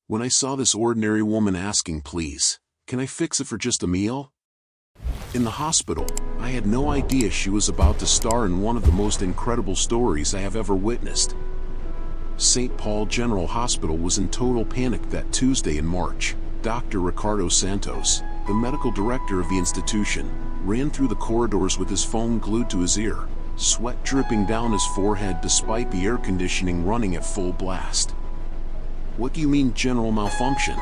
when I saw this ordinary woman asking, "Please, can I fix it for just a meal?" In the hospital, I had no idea she was about to star in one of the most incredible stories I have ever witnessed. St. Paul General Hospital was in total panic that Tuesday in March. Dr. Ricardo Santos, the medical director of the institution, ran through the corridors with his phone glued to his ear, sweat dripping down his forehead despite the air conditioning running at full blast. "What do you mean, general malfunction?"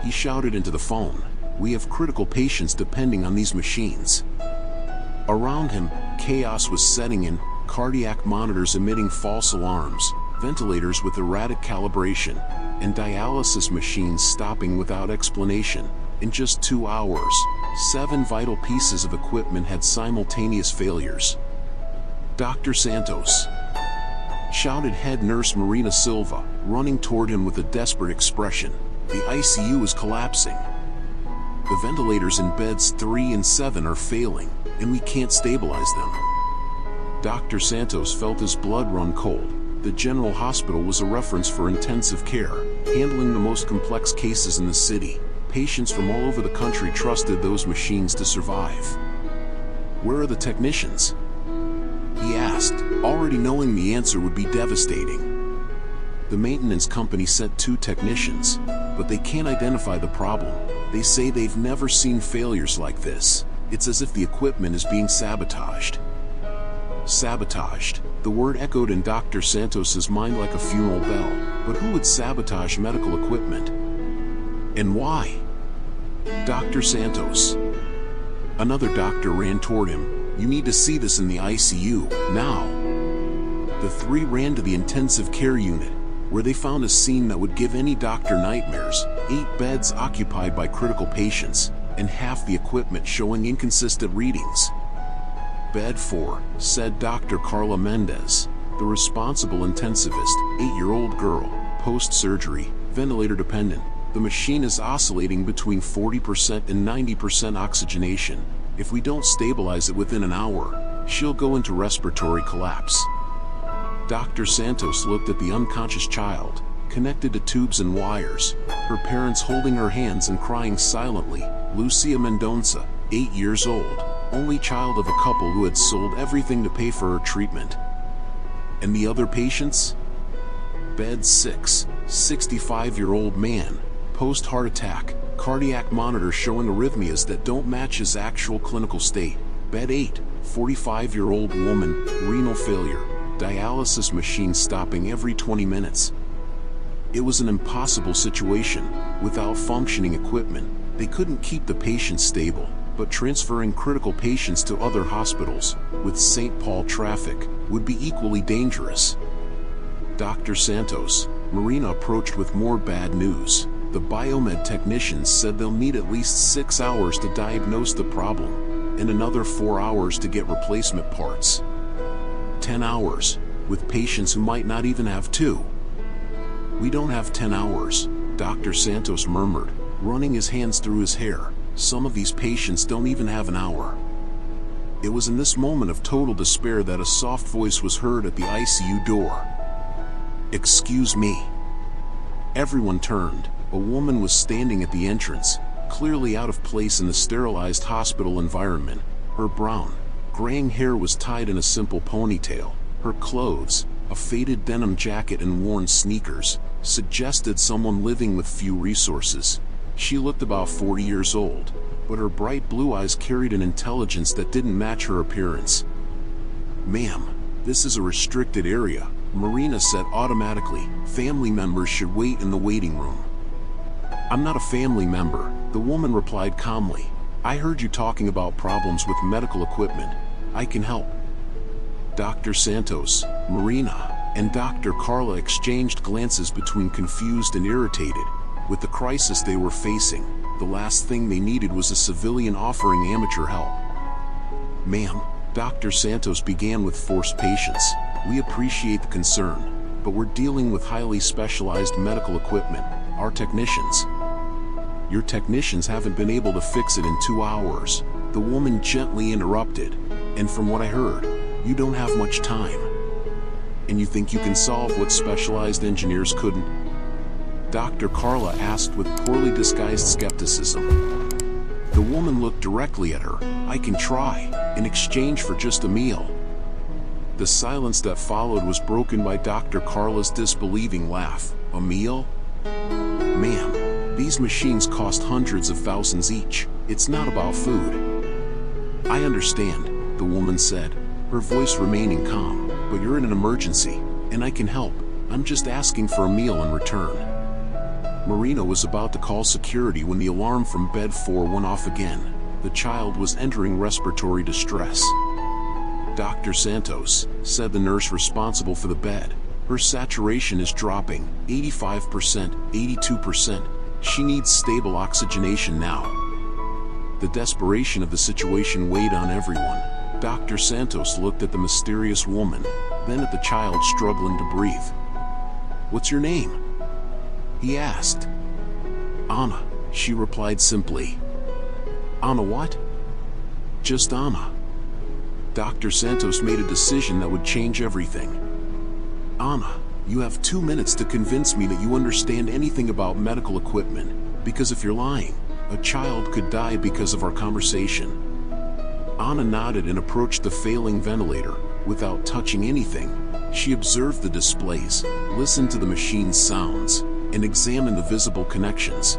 he shouted into the phone. "We have critical patients depending on these machines." Around him, chaos was setting in, cardiac monitors emitting false alarms, ventilators with erratic calibration, and dialysis machines stopping without explanation. In just 2 hours, 7 vital pieces of equipment had simultaneous failures. "Dr. Santos," shouted head nurse Marina Silva, running toward him with a desperate expression. "The ICU is collapsing. The ventilators in beds 3 and 7 are failing, and we can't stabilize them." Dr. Santos felt his blood run cold. The General Hospital was a reference for intensive care, handling the most complex cases in the city. Patients from all over the country trusted those machines to survive. "Where are the technicians?" he asked, already knowing the answer would be devastating. The maintenance company sent 2 technicians, but they can't identify the problem. They say they've never seen failures like this. It's as if the equipment is being sabotaged. Sabotaged. The word echoed in Dr. Santos's mind like a funeral bell. But who would sabotage medical equipment? And why? Dr. Santos. Another doctor ran toward him. "You need to see this in the ICU, now." The 3 ran to the intensive care unit, where they found a scene that would give any doctor nightmares. 8 beds occupied by critical patients, and half the equipment showing inconsistent readings. "Bed 4, said Dr. Carla Mendez, the responsible intensivist, 8-year-old girl, post-surgery, ventilator dependent. The machine is oscillating between 40% and 90% oxygenation. If we don't stabilize it within an hour, she'll go into respiratory collapse." Dr. Santos looked at the unconscious child, connected to tubes and wires, her parents holding her hands and crying silently. Lucia Mendonça, 8 years old, only child of a couple who had sold everything to pay for her treatment. And the other patients? Bed 6, 65-year-old man, post-heart attack, cardiac monitor showing arrhythmias that don't match his actual clinical state. Bed 8, 45-year-old woman, renal failure, dialysis machine stopping every 20 minutes. It was an impossible situation. Without functioning equipment, they couldn't keep the patients stable, but transferring critical patients to other hospitals, with St. Paul traffic, would be equally dangerous. Dr. Santos, Marina approached with more bad news. The biomed technicians said they'll need at least 6 hours to diagnose the problem, and another 4 hours to get replacement parts. 10 hours, with patients who might not even have 2. "We don't have 10 hours, Dr. Santos murmured, running his hands through his hair. "Some of these patients don't even have an hour." It was in this moment of total despair that a soft voice was heard at the ICU door. "Excuse me." Everyone turned. A woman was standing at the entrance, clearly out of place in the sterilized hospital environment. Her brown, graying hair was tied in a simple ponytail. Her clothes, a faded denim jacket and worn sneakers, suggested someone living with few resources. She looked about 40 years old, but her bright blue eyes carried an intelligence that didn't match her appearance. "Ma'am, this is a restricted area," Marina said automatically. "Family members should wait in the waiting room." "I'm not a family member," the woman replied calmly. "I heard you talking about problems with medical equipment. I can help." Dr. Santos, Marina, and Dr. Carla exchanged glances between confused and irritated. With the crisis they were facing, the last thing they needed was a civilian offering amateur help. "Ma'am," Dr. Santos began with forced patience, "we appreciate the concern, but we're dealing with highly specialized medical equipment. Our technicians." "Your technicians haven't been able to fix it in 2 hours," the woman gently interrupted. "And from what I heard, you don't have much time. And you think you can solve what specialized engineers couldn't?" Dr. Carla asked with poorly disguised skepticism. The woman looked directly at her. I can try, in exchange for just a meal. The silence that followed was broken by Dr. Carla's disbelieving laugh. A meal? Ma'am, these machines cost hundreds of thousands each. It's not about food. I understand, the woman said, her voice remaining calm, but you're in an emergency, and I can help. I'm just asking for a meal in return. Marina was about to call security when the alarm from bed 4 went off again. The child was entering respiratory distress. Dr. Santos, said the nurse responsible for the bed. Her saturation is dropping, 85%, 82%. She needs stable oxygenation now. The desperation of the situation weighed on everyone. Dr. Santos looked at the mysterious woman, then at the child struggling to breathe. What's your name? He asked. Anna, she replied simply. Anna what? Just Anna. Dr. Santos made a decision that would change everything. Anna, you have 2 minutes to convince me that you understand anything about medical equipment, because if you're lying, a child could die because of our conversation. Anna nodded and approached the failing ventilator. Without touching anything, she observed the displays, listened to the machine's sounds, and examined the visible connections.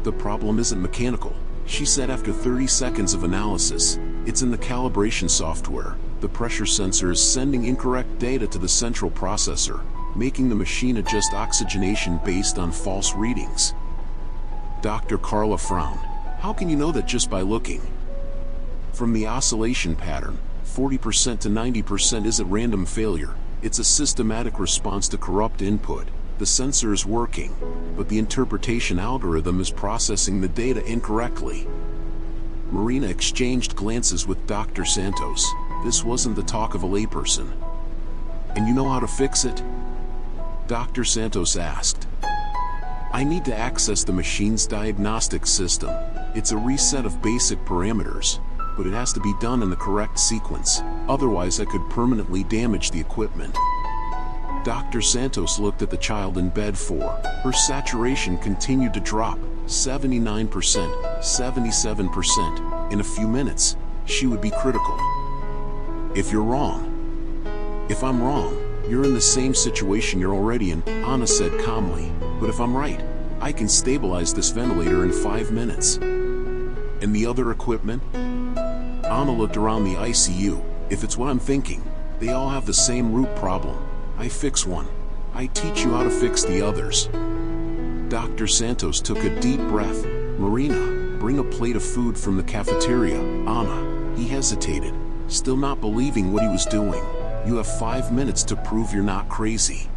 The problem isn't mechanical, she said after 30 seconds of analysis. It's in the calibration software. The pressure sensor is sending incorrect data to the central processor, making the machine adjust oxygenation based on false readings. Dr. Carla frowned. How can you know that just by looking? From the oscillation pattern, 40% to 90% isn't random failure. It's a systematic response to corrupt input. The sensor is working, but the interpretation algorithm is processing the data incorrectly. Marina exchanged glances with Dr. Santos. This wasn't the talk of a layperson. And you know how to fix it? Dr. Santos asked. I need to access the machine's diagnostic system. It's a reset of basic parameters, but it has to be done in the correct sequence. Otherwise, I could permanently damage the equipment. Dr. Santos looked at the child in bed 4. Her saturation continued to drop, 79%, 77%. In a few minutes, she would be critical. If you're wrong. If I'm wrong, you're in the same situation you're already in, Anna said calmly. But if I'm right, I can stabilize this ventilator in 5 minutes. And the other equipment? Anna looked around the ICU. If it's what I'm thinking, they all have the same root problem. I fix one. I teach you how to fix the others. Dr. Santos took a deep breath. Marina, bring a plate of food from the cafeteria. Anna, he hesitated, still not believing what he was doing. You have 5 minutes to prove you're not crazy.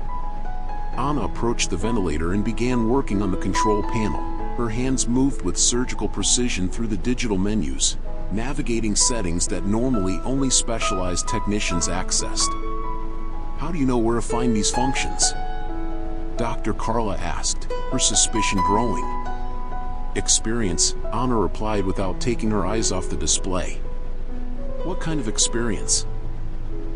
Anna approached the ventilator and began working on the control panel. Her hands moved with surgical precision through the digital menus, navigating settings that normally only specialized technicians accessed. How do you know where to find these functions? Dr. Carla asked, her suspicion growing. Experience, Anna replied without taking her eyes off the display. What kind of experience?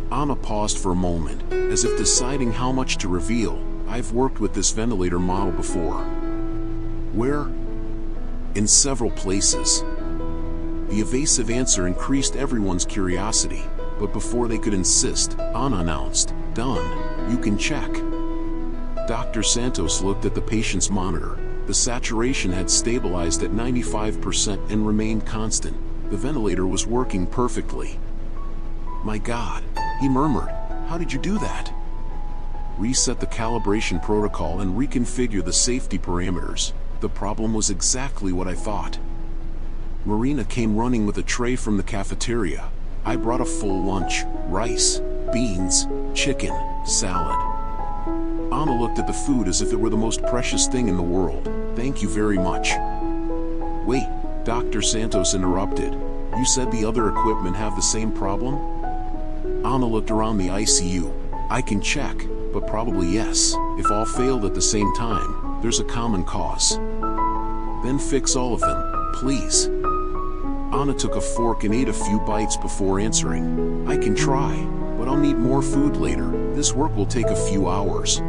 Anna paused for a moment, as if deciding how much to reveal. I've worked with this ventilator model before. Where? In several places. The evasive answer increased everyone's curiosity, but before they could insist, Anna announced, done, you can check. Dr. Santos looked at the patient's monitor. The saturation had stabilized at 95% and remained constant. The ventilator was working perfectly. My God, he murmured, how did you do that? Reset the calibration protocol and reconfigure the safety parameters. The problem was exactly what I thought. Marina came running with a tray from the cafeteria. I brought a full lunch, rice, beans, chicken, salad. Anna looked at the food as if it were the most precious thing in the world. Thank you very much. Wait, Dr. Santos interrupted. You said the other equipment have the same problem? Anna looked around the ICU. I can check, but probably yes. If all failed at the same time, there's a common cause. Then fix all of them, please. Anna took a fork and ate a few bites before answering. I can try, but I'll need more food later. This work will take a few hours.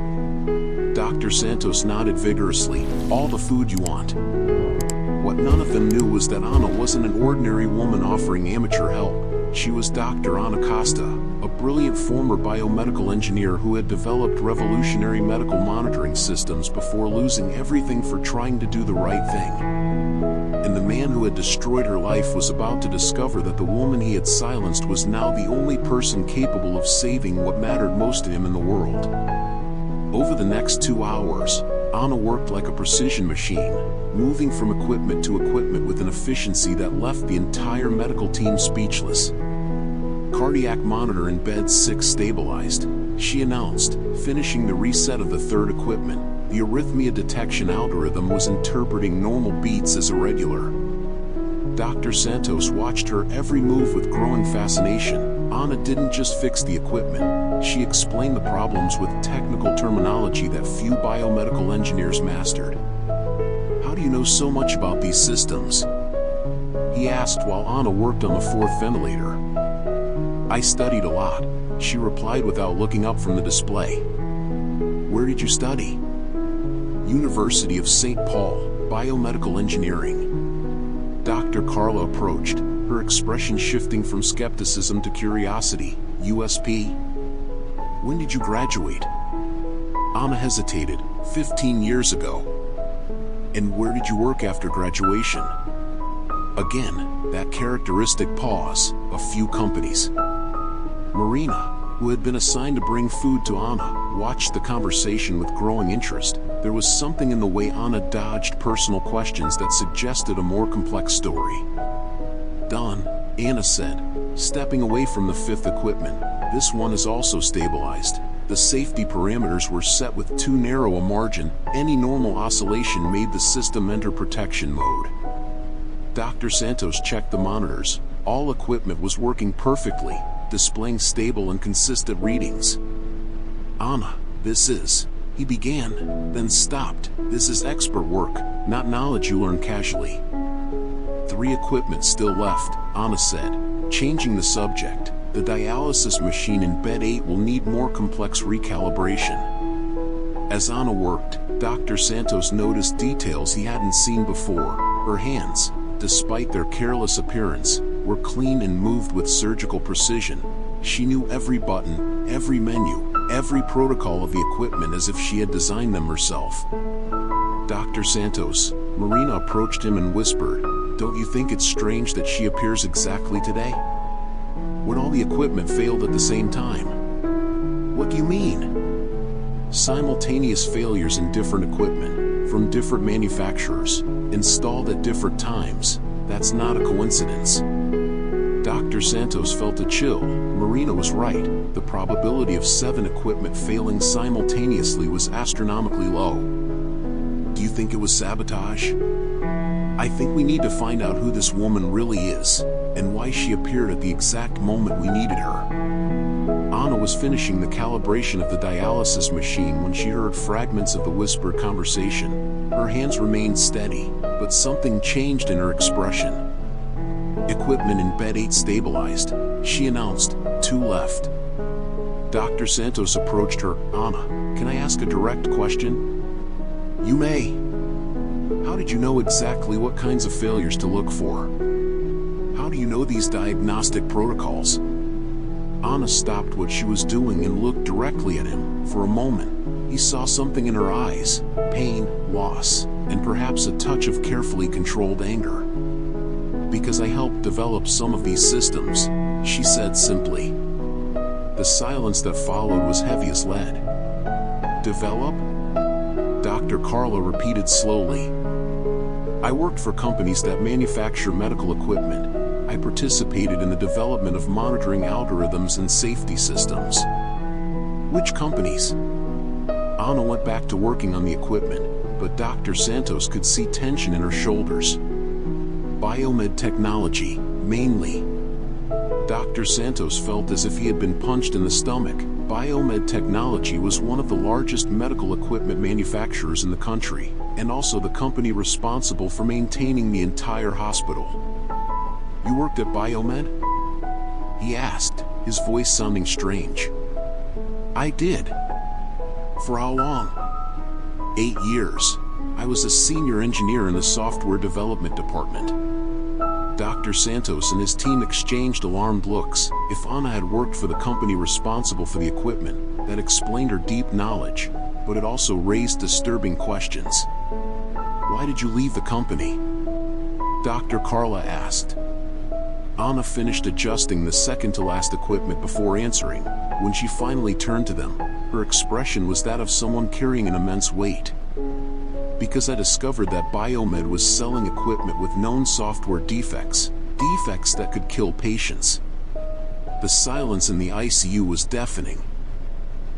Dr. Santos nodded vigorously. All the food you want. What none of them knew was that Anna wasn't an ordinary woman offering amateur help. She was Dr. Anna Costa, a brilliant former biomedical engineer who had developed revolutionary medical monitoring systems before losing everything for trying to do the right thing. And the man who had destroyed her life was about to discover that the woman he had silenced was now the only person capable of saving what mattered most to him in the world. Over the next 2 hours, Anna worked like a precision machine, moving from equipment to equipment with an efficiency that left the entire medical team speechless. Cardiac monitor in bed 6 stabilized, she announced, finishing the reset of the third equipment. The arrhythmia detection algorithm was interpreting normal beats as irregular. Dr. Santos watched her every move with growing fascination. Anna didn't just fix the equipment, she explained the problems with technical terminology that few biomedical engineers mastered. "How do you know so much about these systems?" he asked while Anna worked on the 4th ventilator. "I studied a lot," she replied without looking up from the display. "Where did you study?" "University of St. Paul, Biomedical Engineering." Dr. Carla approached, her expression shifting from skepticism to curiosity. "USP? When did you graduate?" Anna hesitated. 15 years ago." "And where did you work after graduation?" Again, that characteristic pause. "A few companies." Marina, who had been assigned to bring food to Anna, watched the conversation with growing interest. There was something in the way Anna dodged personal questions that suggested a more complex story. "Done," Anna said, stepping away from the 5th equipment. "This one is also stabilized. The safety parameters were set with too narrow a margin. Any normal oscillation made the system enter protection mode." Dr. Santos checked the monitors. All equipment was working perfectly, displaying stable and consistent readings. "Anna, this is..." he began, then stopped. "This is expert work, not knowledge you learn casually." 3 equipment still left, Anna said, changing the subject. "The dialysis machine in bed 8 will need more complex recalibration." As Anna worked, Dr. Santos noticed details he hadn't seen before. Her hands, despite their careless appearance, were clean and moved with surgical precision. She knew every button, every menu, every protocol of the equipment as if she had designed them herself. "Dr. Santos," Marina approached him and whispered, "don't you think it's strange that she appears exactly today? When all the equipment failed at the same time." "What do you mean?" "Simultaneous failures in different equipment, from different manufacturers, installed at different times. That's not a coincidence." Dr. Santos felt a chill. Marina was right. The probability of 7 equipment failing simultaneously was astronomically low. "Do you think it was sabotage?" "I think we need to find out who this woman really is, and why she appeared at the exact moment we needed her." Anna was finishing the calibration of the dialysis machine when she heard fragments of the whispered conversation. Her hands remained steady, but something changed in her expression. "Equipment in bed 8 stabilized," she announced. 2 left. Dr. Santos approached her. "Anna, can I ask a direct question?" "You may." "How did you know exactly what kinds of failures to look for? How do you know these diagnostic protocols?" Anna stopped what she was doing and looked directly at him. For a moment, he saw something in her eyes: pain, loss, and perhaps a touch of carefully controlled anger. "Because I helped develop some of these systems," she said simply. The silence that followed was heavy as lead. "Develop?" Dr. Carla repeated slowly. "I worked for companies that manufacture medical equipment. I participated in the development of monitoring algorithms and safety systems." "Which companies?" Anna went back to working on the equipment, but Dr. Santos could see tension in her shoulders. "Biomed technology, mainly." Dr. Santos felt as if he had been punched in the stomach. Biomed Technology was one of the largest medical equipment manufacturers in the country, and also the company responsible for maintaining the entire hospital. "You worked at Biomed?" he asked, his voice sounding strange. "I did." "For how long?" 8 years. I was a senior engineer in the software development department. Dr. Santos and his team exchanged alarmed looks. If Anna had worked for the company responsible for the equipment, that explained her deep knowledge, but it also raised disturbing questions. Why did you leave the company? Dr. Carla asked. Anna finished adjusting the second-to-last equipment before answering. When she finally turned to them, her expression was that of someone carrying an immense weight. Because I discovered that Biomed was selling equipment with known software defects that could kill patients. The silence in the ICU was deafening.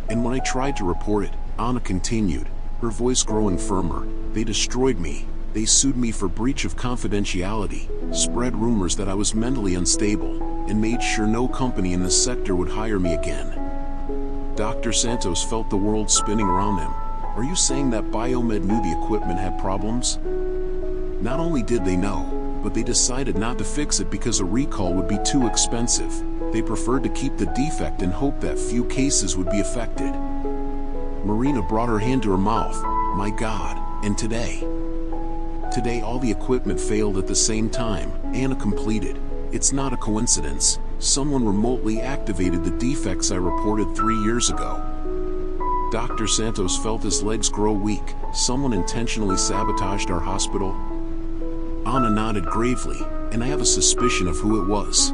And when I tried to report it, Anna continued, her voice growing firmer, they destroyed me. They sued me for breach of confidentiality, spread rumors that I was mentally unstable, and made sure no company in the sector would hire me again. Dr. Santos felt the world spinning around him. Are you saying that Biomed knew the equipment had problems? Not only did they know, but they decided not to fix it because a recall would be too expensive. They preferred to keep the defect and hope that few cases would be affected. Marina brought her hand to her mouth. My God, and today all the equipment failed at the same time, Anna completed. It's not a coincidence. Someone remotely activated the defects I reported 3 years ago. Dr. Santos felt his legs grow weak. Someone intentionally sabotaged our hospital? Anna nodded gravely, and I have a suspicion of who it was.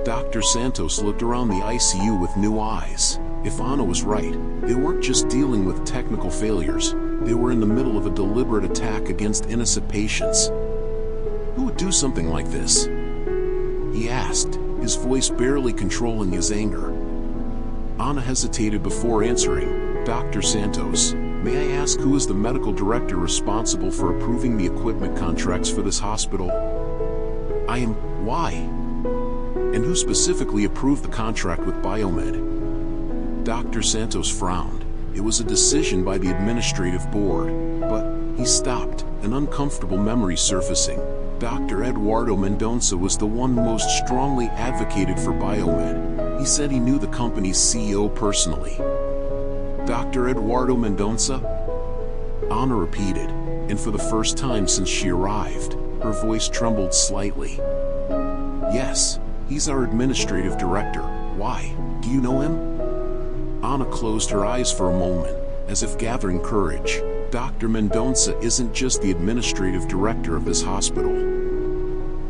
Dr. Santos looked around the ICU with new eyes. If Anna was right, they weren't just dealing with technical failures. They were in the middle of a deliberate attack against innocent patients. Who would do something like this? He asked, his voice barely controlling his anger. Anna hesitated before answering. Dr. Santos, may I ask who is the medical director responsible for approving the equipment contracts for this hospital? I am. Why? And who specifically approved the contract with Biomed? Dr. Santos frowned. It was a decision by the administrative board, but he stopped, an uncomfortable memory surfacing. Dr. Eduardo Mendonça was the one who most strongly advocated for Biomed. He said he knew the company's CEO personally. Dr. Eduardo Mendonça? Anna repeated, and for the first time since she arrived, her voice trembled slightly. Yes, he's our administrative director. Why? Do you know him? Anna closed her eyes for a moment, as if gathering courage. Dr. Mendonça isn't just the administrative director of this hospital.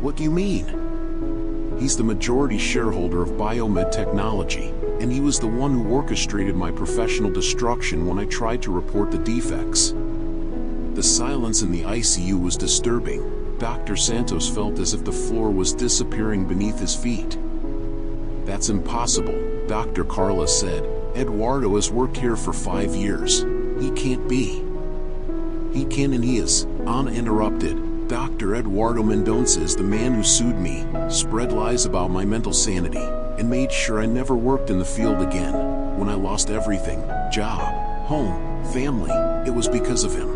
What do you mean? He's the majority shareholder of Biomed Technology, and he was the one who orchestrated my professional destruction when I tried to report the defects. The silence in the ICU was disturbing. Dr. Santos felt as if the floor was disappearing beneath his feet. That's impossible, Dr. Carla said. Eduardo has worked here for 5 years. He can't be. He can and he is. Anna interrupted. Dr. Eduardo Mendonça is the man who sued me, spread lies about my mental sanity, and made sure I never worked in the field again. When I lost everything, job, home, family, it was because of him.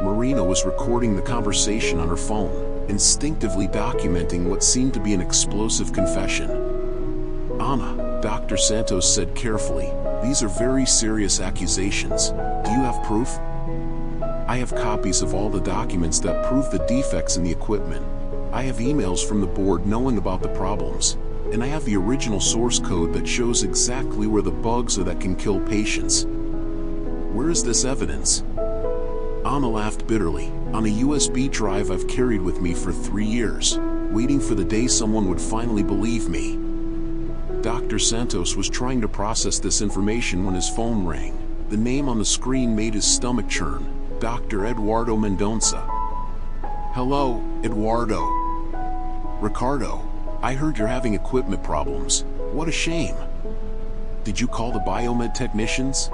Marina was recording the conversation on her phone, instinctively documenting what seemed to be an explosive confession. Anna, Dr. Santos said carefully, these are very serious accusations. Do you have proof? I have copies of all the documents that prove the defects in the equipment. I have emails from the board knowing about the problems. And I have the original source code that shows exactly where the bugs are that can kill patients. Where is this evidence? Anna laughed bitterly. On a USB drive I've carried with me for 3 years, waiting for the day someone would finally believe me. Dr. Santos was trying to process this information when his phone rang. The name on the screen made his stomach churn. Dr. Eduardo Mendonça. Hello, Eduardo. Ricardo, I heard you're having equipment problems. What a shame. Did you call the Biomed technicians?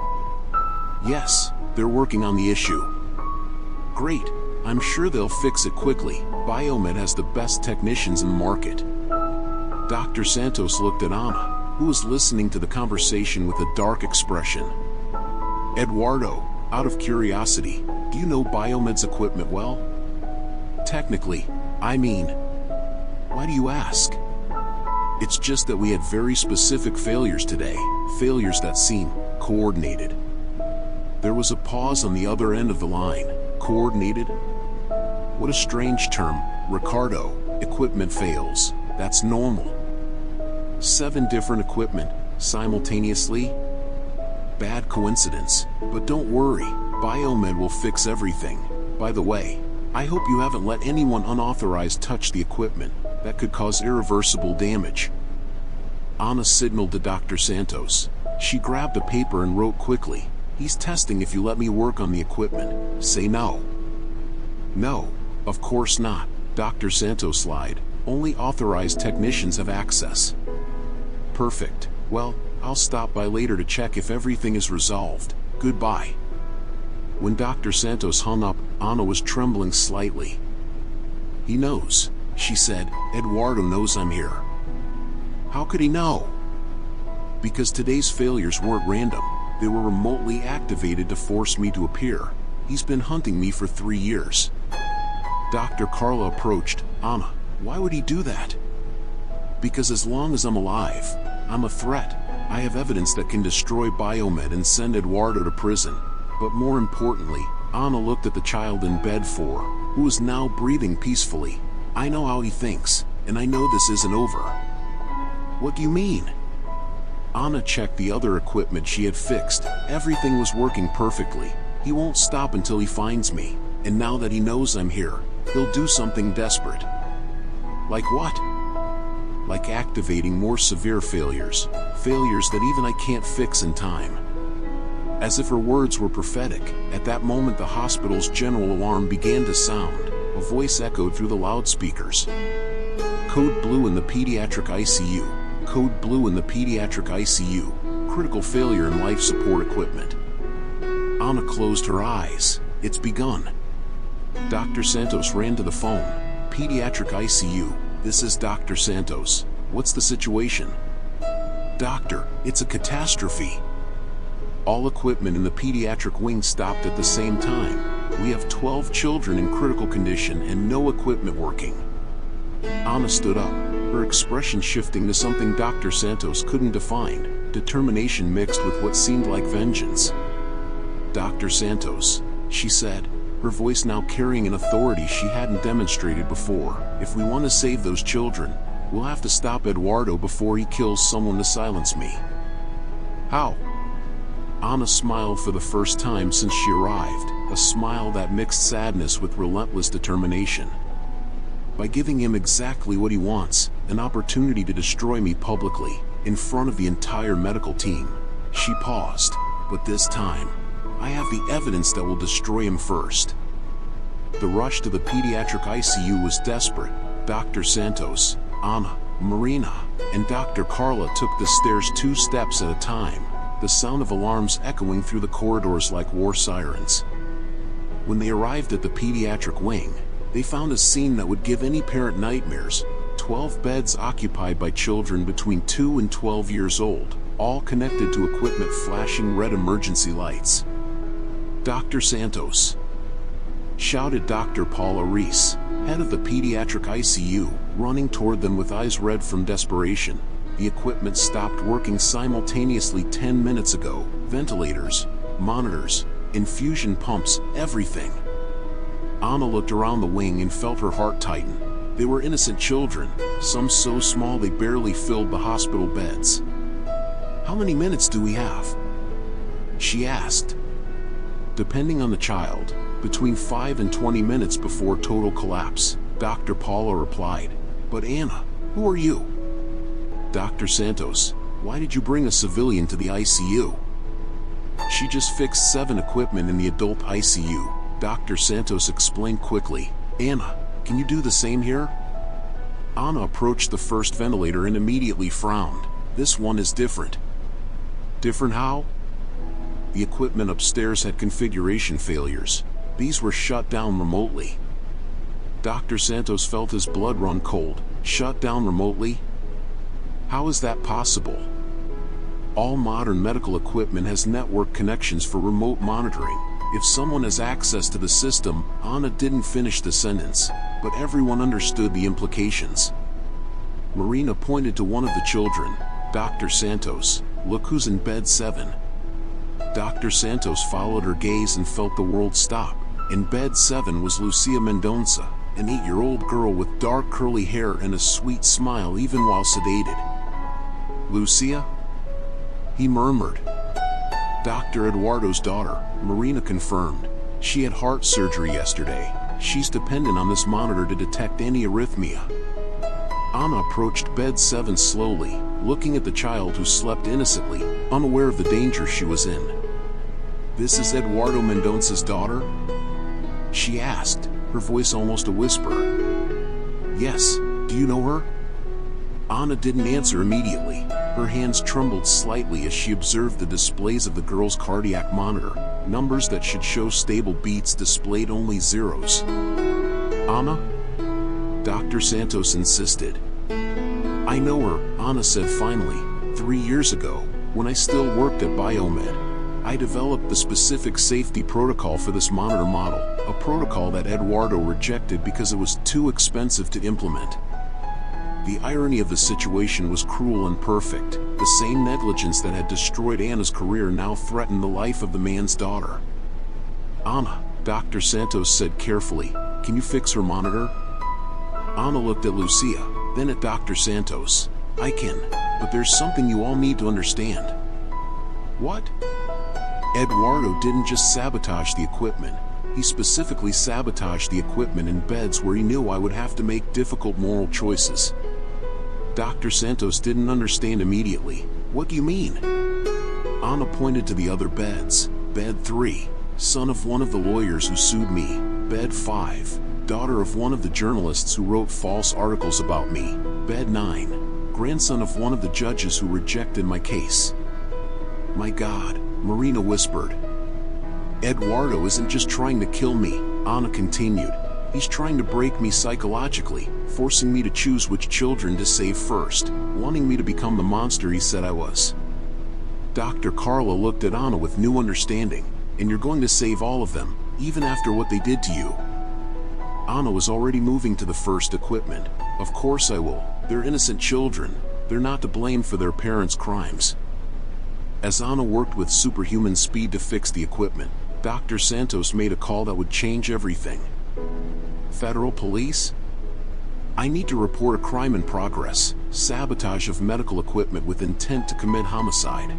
Yes, they're working on the issue. Great, I'm sure they'll fix it quickly. Biomed has the best technicians in the market. Dr. Santos looked at Anna, who was listening to the conversation with a dark expression. Eduardo, out of curiosity, do you know Biomed's equipment well? Technically, I mean. Why do you ask? It's just that we had very specific failures today, failures that seem coordinated. There was a pause on the other end of the line. Coordinated? What a strange term, Ricardo. Equipment fails. That's normal. 7 different equipment, simultaneously? Bad coincidence. But don't worry, Biomed will fix everything. By the way, I hope you haven't let anyone unauthorized touch the equipment. That could cause irreversible damage. Anna signaled to Dr. Santos. She grabbed a paper and wrote quickly. He's testing if you let me work on the equipment. Say no. No, of course not. Dr. Santos lied. Only authorized technicians have access. Perfect. Well, I'll stop by later to check if everything is resolved. Goodbye. When Dr. Santos hung up, Anna was trembling slightly. He knows, she said. Eduardo knows I'm here. How could he know? Because today's failures weren't random. They were remotely activated to force me to appear. He's been hunting me for 3 years. Dr. Carla approached. Anna, why would he do that? Because as long as I'm alive, I'm a threat. I have evidence that can destroy Biomed and send Eduardo to prison. But more importantly, Anna looked at the child in bed 4, who is now breathing peacefully. I know how he thinks, and I know this isn't over. What do you mean? Anna checked the other equipment she had fixed. Everything was working perfectly. He won't stop until he finds me. And now that he knows I'm here, he'll do something desperate. Like what? Like activating more severe failures. Failures that even I can't fix in time. As if her words were prophetic, at that moment the hospital's general alarm began to sound. A voice echoed through the loudspeakers. Code blue in the pediatric ICU. Code blue in the pediatric ICU. Critical failure in life support equipment. Anna closed her eyes. It's begun. Dr. Santos ran to the phone. Pediatric ICU. This is Dr. Santos. What's the situation? Doctor, it's a catastrophe. All equipment in the pediatric wing stopped at the same time. We have 12 children in critical condition and no equipment working. Anna stood up, her expression shifting to something Dr. Santos couldn't define, determination mixed with what seemed like vengeance. Dr. Santos, she said, her voice now carrying an authority she hadn't demonstrated before. If we want to save those children, we'll have to stop Eduardo before he kills someone to silence me. How? Anna smiled for the first time since she arrived, a smile that mixed sadness with relentless determination. By giving him exactly what he wants, an opportunity to destroy me publicly, in front of the entire medical team. She paused, but this time, I have the evidence that will destroy him first. The rush to the pediatric ICU was desperate. Dr. Santos, Anna, Marina, and Dr. Carla took the stairs 2 steps at a time, the sound of alarms echoing through the corridors like war sirens. When they arrived at the pediatric wing, they found a scene that would give any parent nightmares. 12 beds occupied by children between 2 and 12 years old, all connected to equipment flashing red emergency lights. Dr. Santos, shouted Dr. Paula Reese, head of the pediatric ICU, running toward them with eyes red from desperation. The equipment stopped working simultaneously 10 minutes ago. Ventilators, monitors, infusion pumps, everything. Anna looked around the wing and felt her heart tighten. They were innocent children, some so small they barely filled the hospital beds. How many minutes do we have? She asked. Depending on the child, between 5 and 20 minutes before total collapse, Dr. Paula replied. But Anna, who are you? Dr. Santos, why did you bring a civilian to the ICU? She just fixed 7 equipment in the adult ICU, Dr. Santos explained quickly. Anna, can you do the same here? Anna approached the first ventilator and immediately frowned. This one is different. Different how? The equipment upstairs had configuration failures. These were shut down remotely. Dr. Santos felt his blood run cold. Shut down remotely? How is that possible? All modern medical equipment has network connections for remote monitoring. If someone has access to the system, Anna didn't finish the sentence, but everyone understood the implications. Marina pointed to one of the children. Dr. Santos, look who's in bed 7. Dr. Santos followed her gaze and felt the world stop. In bed 7 was Lucia Mendoza, an 8-year-old girl with dark curly hair and a sweet smile even while sedated. "Lucia?" he murmured. Dr. Eduardo's daughter, Marina, confirmed. "She had heart surgery yesterday. She's dependent on this monitor to detect any arrhythmia." Anna approached bed 7 slowly, looking at the child who slept innocently, unaware of the danger she was in. "This is Eduardo Mendoza's daughter?" she asked, her voice almost a whisper. "Yes, do you know her?" Anna didn't answer immediately. Her hands trembled slightly as she observed the displays of the girl's cardiac monitor. Numbers that should show stable beats displayed only zeros. "Anna?" Dr. Santos insisted. "I know her," Anna said finally. 3 years ago, when I still worked at Biomed, I developed the specific safety protocol for this monitor model, a protocol that Eduardo rejected because it was too expensive to implement." The irony of the situation was cruel and perfect. The same negligence that had destroyed Anna's career now threatened the life of the man's daughter. "Anna," Dr. Santos said carefully, "can you fix her monitor?" Anna looked at Lucia, then at Dr. Santos. "I can, but there's something you all need to understand." "What?" Eduardo didn't just sabotage the equipment. He specifically sabotaged the equipment in beds where he knew I would have to make difficult moral choices. Dr. Santos didn't understand immediately. "What do you mean?" Anna pointed to the other beds. Bed 3, son of one of the lawyers who sued me. Bed 5, daughter of one of the journalists who wrote false articles about me. Bed 9, grandson of one of the judges who rejected my case. "My God," Marina whispered. "Eduardo isn't just trying to kill me," Anna continued. "He's trying to break me psychologically, forcing me to choose which children to save first, wanting me to become the monster he said I was." Dr. Carla looked at Anna with new understanding. "And you're going to save all of them, even after what they did to you?" Anna was already moving to the first equipment. "Of course I will. They're innocent children. They're not to blame for their parents' crimes." As Anna worked with superhuman speed to fix the equipment, Dr. Santos made a call that would change everything. "Federal police? I need to report a crime in progress, sabotage of medical equipment with intent to commit homicide."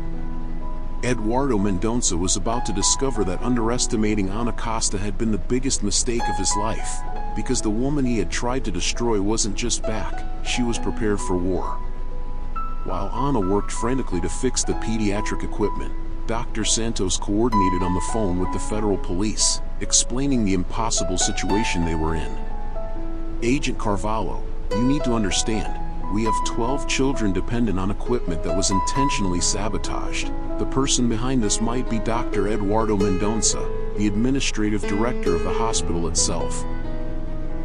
Eduardo Mendoza was about to discover that underestimating Ana Costa had been the biggest mistake of his life, because the woman he had tried to destroy wasn't just back, she was prepared for war. While Ana worked frantically to fix the pediatric equipment, Dr. Santos coordinated on the phone with the federal police, explaining the impossible situation they were in. "Agent Carvalho, you need to understand, we have 12 children dependent on equipment that was intentionally sabotaged. The person behind this might be Dr. Eduardo Mendoza, the administrative director of the hospital itself."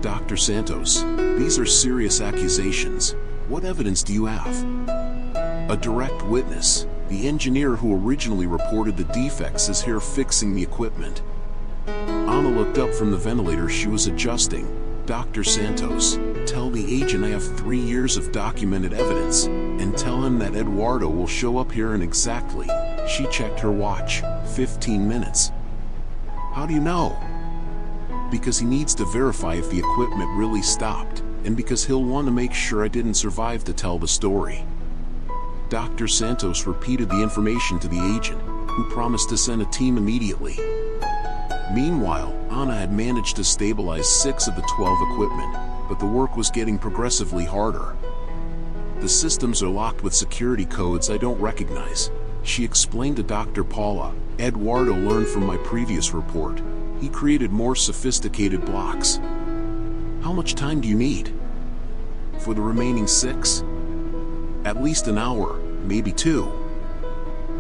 "Dr. Santos, these are serious accusations. What evidence do you have?" "A direct witness. The engineer who originally reported the defects is here fixing the equipment." Ana looked up from the ventilator she was adjusting. "Dr. Santos, tell the agent I have 3 years of documented evidence, and tell him that Eduardo will show up here in exactly," she checked her watch, 15 minutes. "How do you know?" "Because he needs to verify if the equipment really stopped, and because he'll want to make sure I didn't survive to tell the story." Dr. Santos repeated the information to the agent, who promised to send a team immediately. Meanwhile, Ana had managed to stabilize 6 of the 12 equipment, but the work was getting progressively harder. "The systems are locked with security codes I don't recognize," she explained to Dr. Paula. "Eduardo learned from my previous report. He created more sophisticated blocks." "How much time do you need?" "For the remaining 6? At least an hour, maybe 2.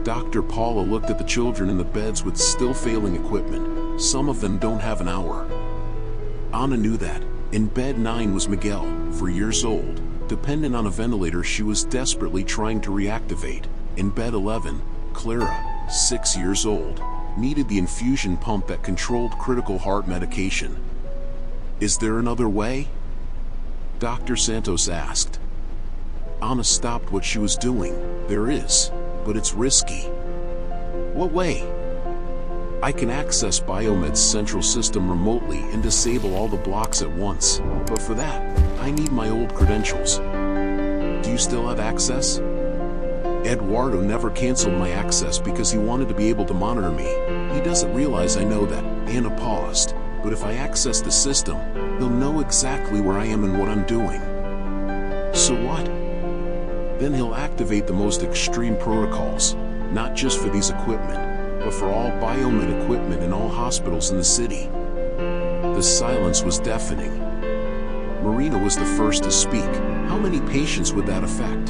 Dr. Paula looked at the children in the beds with still failing equipment. "Some of them don't have an hour." Ana knew that. In bed 9 was Miguel, 4 years old, dependent on a ventilator she was desperately trying to reactivate. In bed 11, Clara, 6 years old, needed the infusion pump that controlled critical heart medication. "Is there another way?" Dr. Santos asked. Ana stopped what she was doing. "There is, but it's risky." "What way?" I can access Biomed's central system remotely and disable all the blocks at once, but for that, I need my old credentials. Do you still have access? Eduardo never canceled my access because he wanted to be able to monitor me. He doesn't realize I know that. Anna paused. But if I access the system, he'll know exactly where I am and what I'm doing. So what? Then he'll activate the most extreme protocols, not just for these equipment, but for all Biomed equipment in all hospitals in the city. The silence was deafening. Marina was the first to speak. How many patients would that affect?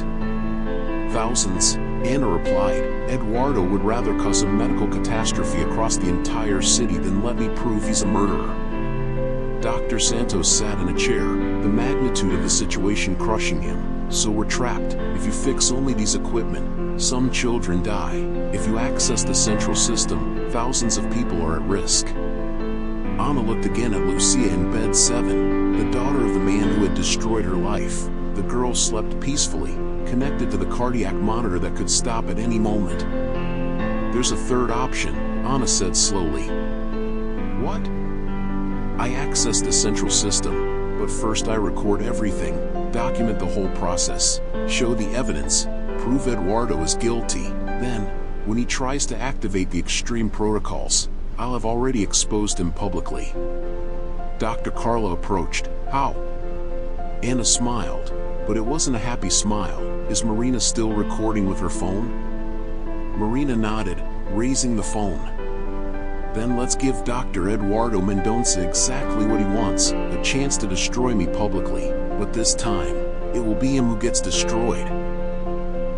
Thousands, Anna replied. Eduardo would rather cause a medical catastrophe across the entire city than let me prove he's a murderer. Dr. Santos sat in a chair, the magnitude of the situation crushing him. So we're trapped. If you fix only these equipment, some children die. If you access the central system, thousands of people are at risk. Anna looked again at Lucia in bed 7, the daughter of the man who had destroyed her life. The girl slept peacefully, connected to the cardiac monitor that could stop at any moment. There's a third option, Anna said slowly. What? I access the central system, but first I record everything, document the whole process, show the evidence, prove Eduardo is guilty. Then, when he tries to activate the extreme protocols, I'll have already exposed him publicly. Dr. Carlo approached. How? Anna smiled, but it wasn't a happy smile. Is Marina still recording with her phone? Marina nodded, raising the phone. Then let's give Dr. Eduardo Mendonça exactly what he wants, a chance to destroy me publicly, but this time, it will be him who gets destroyed.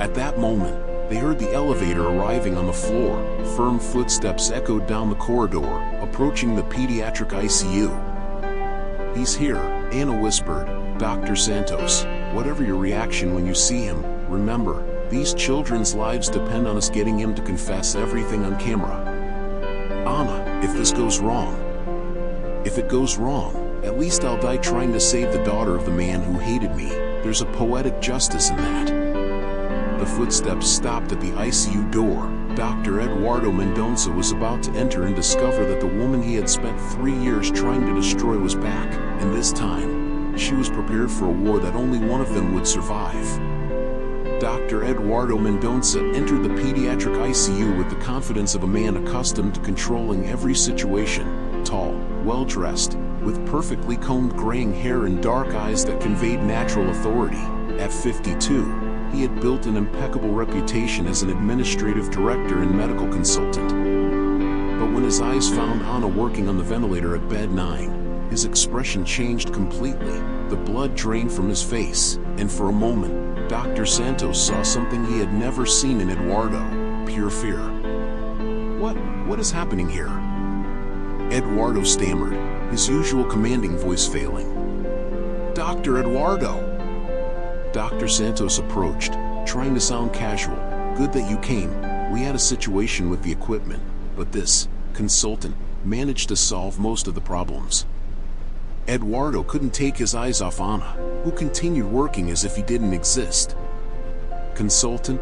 At that moment, they heard the elevator arriving on the floor. Firm footsteps echoed down the corridor, approaching the pediatric ICU. He's here, Anna whispered. Dr. Santos, whatever your reaction when you see him, remember, these children's lives depend on us getting him to confess everything on camera. Anna, if this goes wrong. If it goes wrong, at least I'll die trying to save the daughter of the man who hated me. There's a poetic justice in that. The footsteps stopped at the ICU door. Dr. Eduardo Mendonça was about to enter and discover that the woman he had spent 3 years trying to destroy was back, and this time, she was prepared for a war that only one of them would survive. Dr. Eduardo Mendonça entered the pediatric ICU with the confidence of a man accustomed to controlling every situation, tall, well-dressed, with perfectly combed graying hair and dark eyes that conveyed natural authority. At 52, he had built an impeccable reputation as an administrative director and medical consultant. But when his eyes found Anna working on the ventilator at bed 9, his expression changed completely. The blood drained from his face, and for a moment, Dr. Santos saw something he had never seen in Eduardo: pure fear. What is happening here? Eduardo stammered, his usual commanding voice failing. Dr. Eduardo! Dr. Santos approached, trying to sound casual. Good that you came. We had a situation with the equipment, but this consultant managed to solve most of the problems. Eduardo couldn't take his eyes off Anna, who continued working as if he didn't exist. Consultant?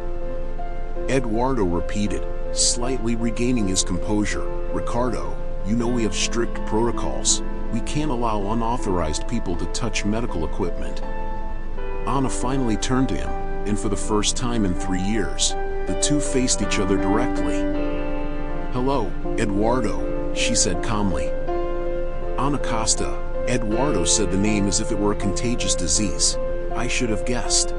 Eduardo repeated, slightly regaining his composure. Ricardo, you know we have strict protocols. We can't allow unauthorized people to touch medical equipment. Anna finally turned to him, and for the first time in 3 years, the two faced each other directly. Hello, Eduardo, she said calmly. Ana Costa. Eduardo said the name as if it were a contagious disease. I should have guessed.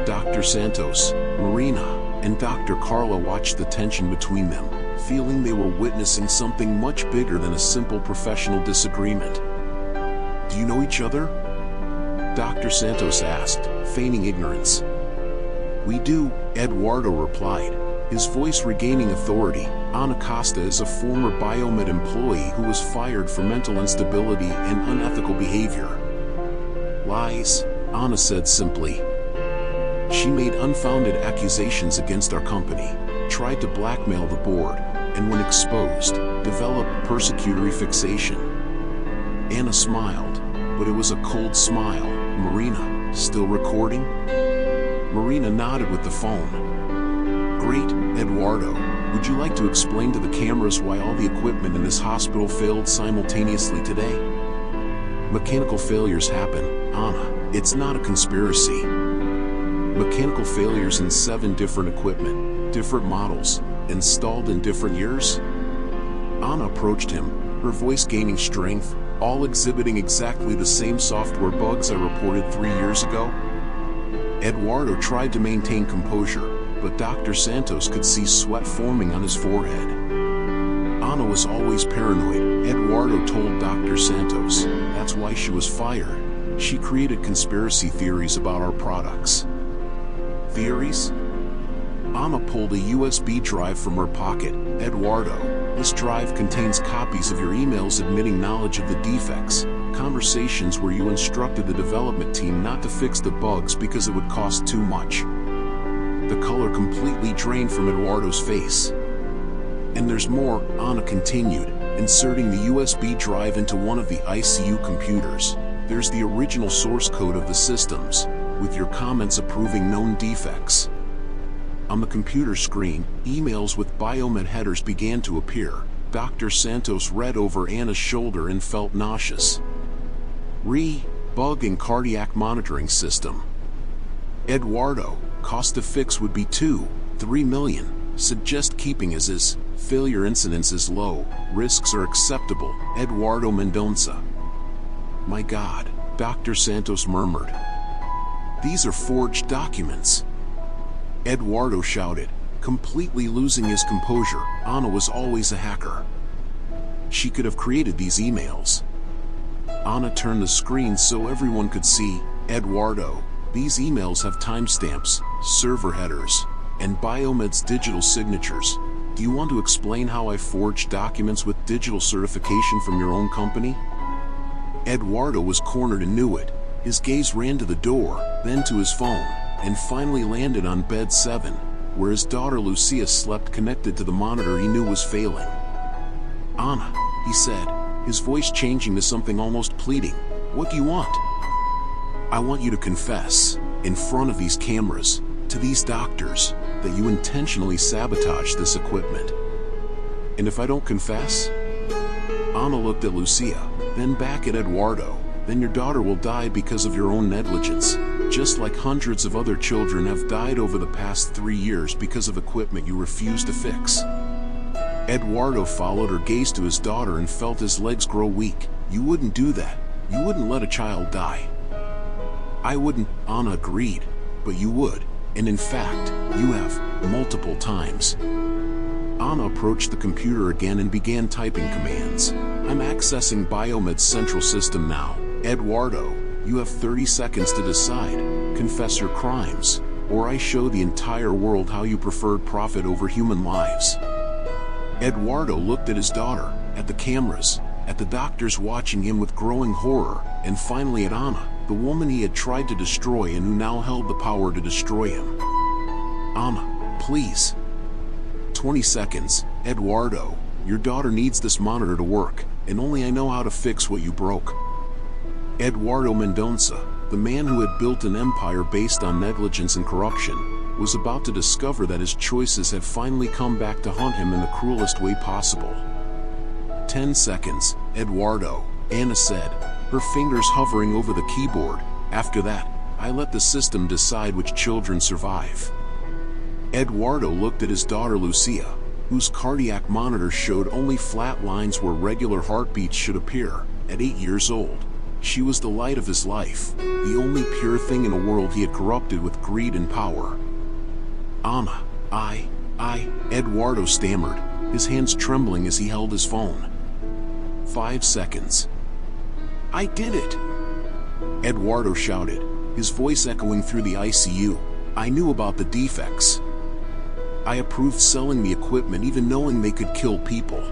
Dr. Santos, Marina, and Dr. Carlo watched the tension between them, feeling they were witnessing something much bigger than a simple professional disagreement. Do you know each other? Dr. Santos asked, feigning ignorance. We do, Eduardo replied, his voice regaining authority. Ana Costa is a former Biomed employee who was fired for mental instability and unethical behavior. Lies, Ana said simply. She made unfounded accusations against our company, tried to blackmail the board, and when exposed, developed persecutory fixation. Ana smiled, but it was a cold smile. Marina, still recording? Marina nodded with the phone. Great, Eduardo. Would you like to explain to the cameras why all the equipment in this hospital failed simultaneously today? Mechanical failures happen, Anna. It's not a conspiracy. Mechanical failures in 7 different equipment, different models, installed in different years? Anna approached him, her voice gaining strength, all exhibiting exactly the same software bugs I reported 3 years ago. Eduardo tried to maintain composure, but Dr. Santos could see sweat forming on his forehead. Anna was always paranoid, Eduardo told Dr. Santos. That's why she was fired. She created conspiracy theories about our products. Theories? Anna pulled a USB drive from her pocket. Eduardo, this drive contains copies of your emails admitting knowledge of the defects, conversations where you instructed the development team not to fix the bugs because it would cost too much. The color completely drained from Eduardo's face. And there's more, Anna continued, inserting the USB drive into one of the ICU computers. There's the original source code of the systems, with your comments approving known defects. On the computer screen, emails with biomed headers began to appear. Dr. Santos read over Anna's shoulder and felt nauseous. Bug and cardiac monitoring system. Eduardo, cost to fix would be 2-3 million. Suggest keeping as is. Failure incidence is low. Risks are acceptable. Eduardo Mendonça. My God, Dr. Santos murmured. These are forged documents. Eduardo shouted, completely losing his composure. Anna was always a hacker. She could have created these emails. Anna turned the screen so everyone could see. Eduardo, these emails have timestamps, server headers, and Biomed's digital signatures. Do you want to explain how I forged documents with digital certification from your own company? Eduardo was cornered and knew it. His gaze ran to the door, then to his phone, and finally landed on bed 7, where his daughter Lucia slept connected to the monitor he knew was failing. Anna, he said, his voice changing to something almost pleading, what do you want? I want you to confess, in front of these cameras, to these doctors, that you intentionally sabotaged this equipment. And if I don't confess? Anna looked at Lucia, then back at Eduardo. Then your daughter will die because of your own negligence, just like hundreds of other children have died over the past 3 years because of equipment you refused to fix. Eduardo followed her gaze to his daughter and felt his legs grow weak. You wouldn't do that. You wouldn't let a child die. I wouldn't, Anna agreed, but you would, and in fact, you have, multiple times. Anna approached the computer again and began typing commands. I'm accessing Biomed's central system now. Eduardo, you have 30 seconds to decide. Confess your crimes, or I show the entire world how you preferred profit over human lives. Eduardo looked at his daughter, at the cameras, at the doctors watching him with growing horror, and finally at Anna, the woman he had tried to destroy and who now held the power to destroy him. Anna, please. 20 seconds. Eduardo, your daughter needs this monitor to work, and only I know how to fix what you broke. Eduardo Mendonça, the man who had built an empire based on negligence and corruption, was about to discover that his choices have finally come back to haunt him in the cruelest way possible. 10 seconds. Eduardo, Anna said, her fingers hovering over the keyboard. After that, I let the system decide which children survive. Eduardo looked at his daughter Lucia, whose cardiac monitor showed only flat lines where regular heartbeats should appear. At 8 years old, she was the light of his life, the only pure thing in a world he had corrupted with greed and power. Anna, Eduardo stammered, his hands trembling as he held his phone. 5 seconds. I did it! Eduardo shouted, his voice echoing through the ICU. I knew about the defects. I approved selling the equipment even knowing they could kill people.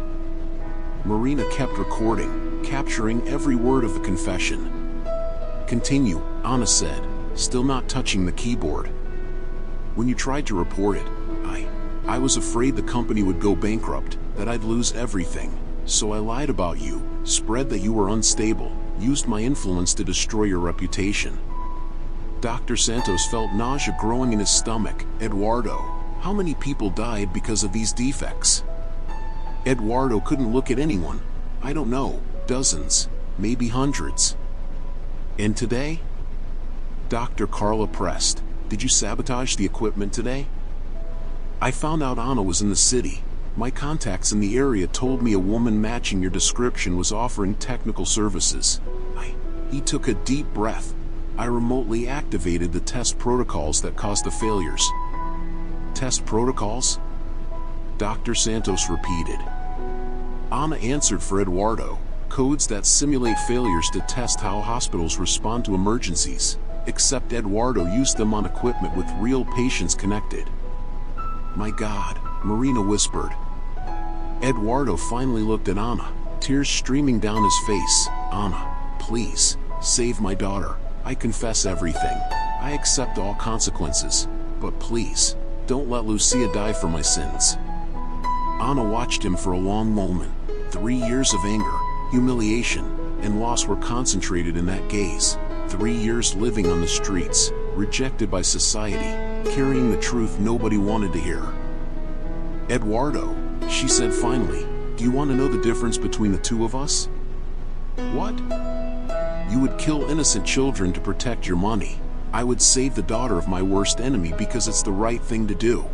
Marina kept recording, capturing every word of the confession. Continue, Anna said, still not touching the keyboard. When you tried to report it, I was afraid the company would go bankrupt, that I'd lose everything. So I lied about you, spread that you were unstable, used my influence to destroy your reputation. Dr. Santos felt nausea growing in his stomach. Eduardo, How many people died because of these defects? Eduardo couldn't look at anyone. I don't know, dozens, maybe hundreds. And today? Dr. Carla pressed, did you sabotage the equipment today? I found out Anna was in the city. My contacts in the area told me a woman matching your description was offering technical services. He took a deep breath. I remotely activated the test protocols that caused the failures. Test protocols? Dr. Santos repeated. Anna answered for Eduardo. Codes that simulate failures to test how hospitals respond to emergencies, except Eduardo used them on equipment with real patients connected. My God, Marina whispered. Eduardo finally looked at Anna, tears streaming down his face. Anna, please, save my daughter. I confess everything. I accept all consequences. But please, don't let Lucia die for my sins. Anna watched him for a long moment. 3 years of anger, humiliation, and loss were concentrated in that gaze. 3 years living on the streets, rejected by society, carrying the truth nobody wanted to hear. Eduardo, she said finally, do you want to know the difference between the two of us? What? You would kill innocent children to protect your money. I would save the daughter of my worst enemy because it's the right thing to do.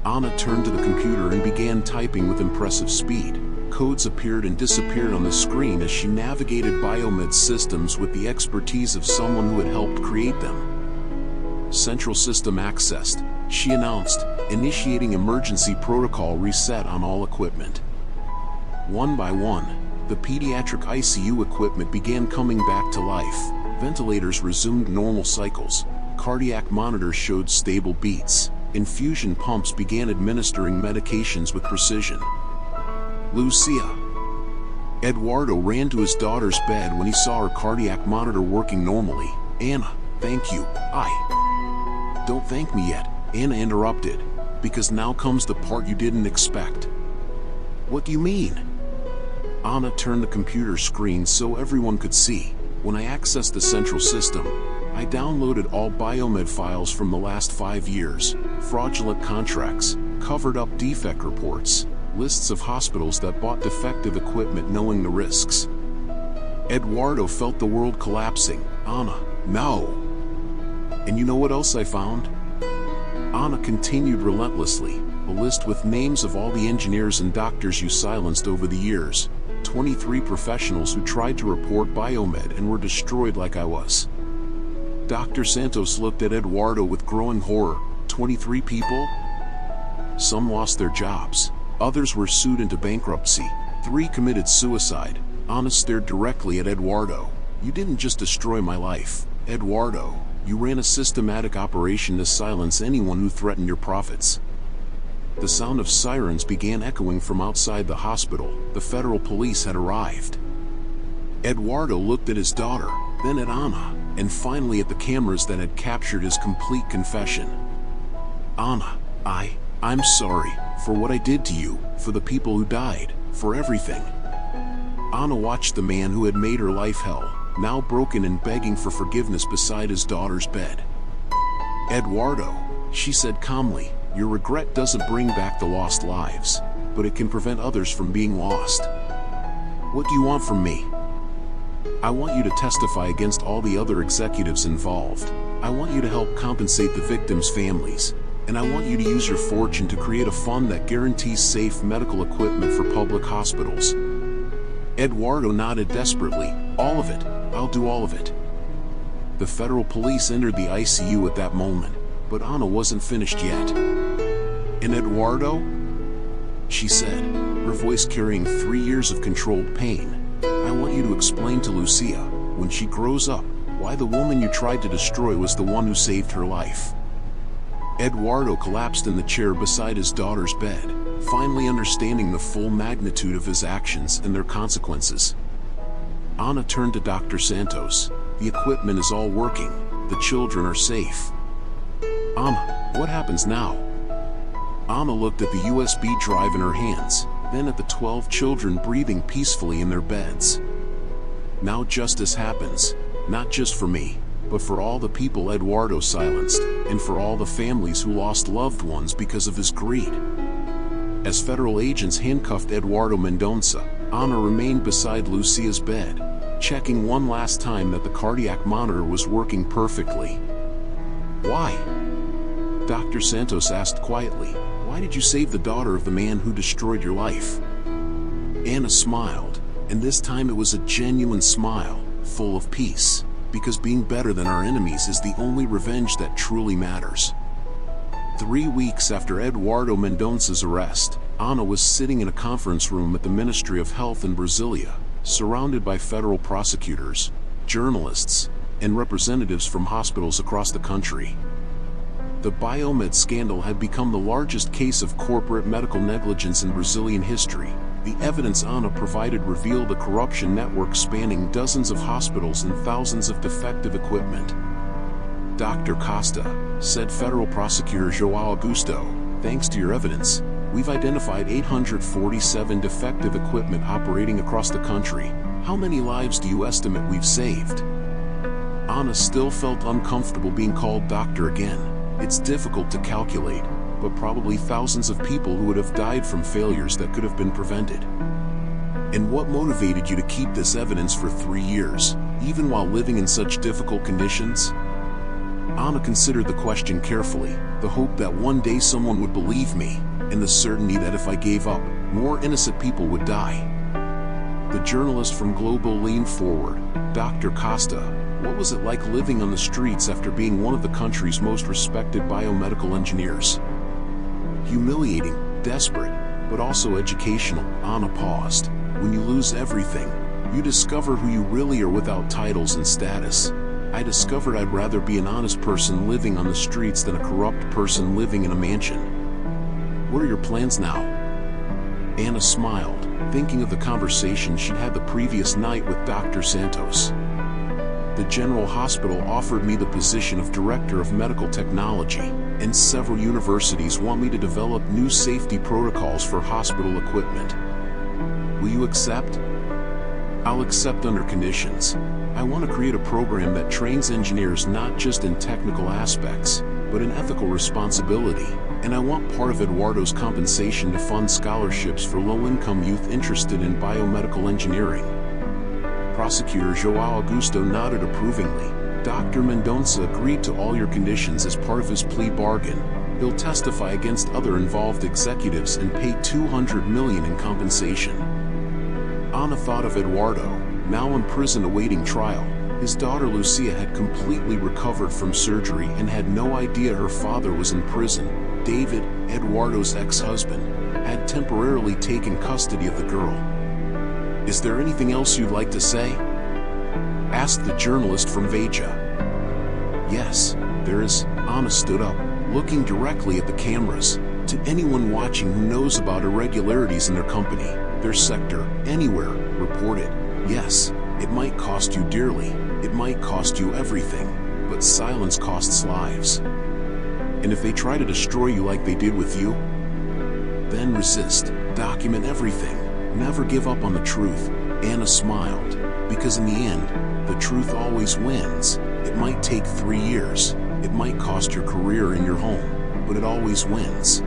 Anna turned to the computer and began typing with impressive speed. Codes appeared and disappeared on the screen as she navigated biomed systems with the expertise of someone who had helped create them. Central system accessed, she announced, initiating emergency protocol reset on all equipment. One by one, the pediatric ICU equipment began coming back to life. Ventilators resumed normal cycles. Cardiac monitors showed stable beats. Infusion pumps began administering medications with precision. Lucia. Eduardo ran to his daughter's bed when he saw her cardiac monitor working normally. Anna, thank you. Don't thank me yet, Anna interrupted, because now comes the part you didn't expect. What do you mean? Anna turned the computer screen so everyone could see. When I accessed the central system, I downloaded all biomed files from the last 5 years, fraudulent contracts, covered up defect reports, lists of hospitals that bought defective equipment knowing the risks. Eduardo felt the world collapsing. Anna, no. And you know what else I found? Anna continued relentlessly, a list with names of all the engineers and doctors you silenced over the years. 23 professionals who tried to report biomed and were destroyed like I was. Dr. Santos looked at Eduardo with growing horror. 23 people? Some lost their jobs. Others were sued into bankruptcy. 3 committed suicide. Anna stared directly at Eduardo. You didn't just destroy my life, Eduardo. You ran a systematic operation to silence anyone who threatened your profits. The sound of sirens began echoing from outside the hospital. The federal police had arrived. Eduardo looked at his daughter, then at Anna, and finally at the cameras that had captured his complete confession. Anna, I'm sorry for what I did to you, for the people who died, for everything. Anna watched the man who had made her life hell, now broken and begging for forgiveness beside his daughter's bed. Eduardo, she said calmly, your regret doesn't bring back the lost lives, but it can prevent others from being lost. What do you want from me? I want you to testify against all the other executives involved. I want you to help compensate the victims' families. And I want you to use your fortune to create a fund that guarantees safe medical equipment for public hospitals. Eduardo nodded desperately. All of it. I'll do all of it. The federal police entered the ICU at that moment, but Anna wasn't finished yet. And Eduardo? She said, her voice carrying 3 years of controlled pain. I want you to explain to Lucia, when she grows up, why the woman you tried to destroy was the one who saved her life. Eduardo collapsed in the chair beside his daughter's bed, finally understanding the full magnitude of his actions and their consequences. Anna turned to Dr. Santos. The equipment is all working. The children are safe. Anna, what happens now? Anna looked at the USB drive in her hands, then at the 12 children breathing peacefully in their beds. Now justice happens, not just for me, but for all the people Eduardo silenced, and for all the families who lost loved ones because of his greed. As federal agents handcuffed Eduardo Mendoza, Ana remained beside Lucia's bed, checking one last time that the cardiac monitor was working perfectly. "Why?" Dr. Santos asked quietly. "Why did you save the daughter of the man who destroyed your life?" Ana smiled, and this time it was a genuine smile, full of peace, because being better than our enemies is the only revenge that truly matters. 3 weeks after Eduardo Mendoza's arrest, Ana was sitting in a conference room at the Ministry of Health in Brasilia, surrounded by federal prosecutors, journalists, and representatives from hospitals across the country. The biomed scandal had become the largest case of corporate medical negligence in Brazilian history. The evidence Ana provided revealed a corruption network spanning dozens of hospitals and thousands of defective equipment. "Dr. Costa," said federal prosecutor João Augusto, "thanks to your evidence, we've identified 847 defective equipment operating across the country. How many lives do you estimate we've saved?" Ana still felt uncomfortable being called doctor again. It's difficult to calculate, but probably thousands of people who would have died from failures that could have been prevented. "And what motivated you to keep this evidence for 3 years, even while living in such difficult conditions?" Ana considered the question carefully, the hope that one day someone would believe me, and the certainty that if I gave up, more innocent people would die. The journalist from Global leaned forward. "Dr. Costa, what was it like living on the streets after being one of the country's most respected biomedical engineers?" "Humiliating, desperate, but also educational." Ana paused. "When you lose everything, you discover who you really are without titles and status. I discovered I'd rather be an honest person living on the streets than a corrupt person living in a mansion." "What are your plans now?" Ana smiled, thinking of the conversation she'd had the previous night with Dr. Santos. "The General Hospital offered me the position of Director of Medical Technology, and several universities want me to develop new safety protocols for hospital equipment. Will you accept?" "I'll accept under conditions. I want to create a program that trains engineers not just in technical aspects, but in ethical responsibility, and I want part of Eduardo's compensation to fund scholarships for low-income youth interested in biomedical engineering." Prosecutor João Augusto nodded approvingly. "Dr. Mendoza agreed to all your conditions as part of his plea bargain. He'll testify against other involved executives and pay $200 million in compensation." Ana thought of Eduardo, now in prison awaiting trial. His daughter Lucia had completely recovered from surgery and had no idea her father was in prison. David, Eduardo's ex-husband, had temporarily taken custody of the girl. "Is there anything else you'd like to say?" asked the journalist from Veja. "Yes, there is." Ana stood up, looking directly at the cameras. "To anyone watching who knows about irregularities in their company, their sector, anywhere, report it. Yes, it might cost you dearly, it might cost you everything, but silence costs lives. And if they try to destroy you like they did with you, then resist, document everything, never give up on the truth." Ana smiled, because in the end, the truth always wins. It might take 3 years, it might cost your career and your home, but it always wins.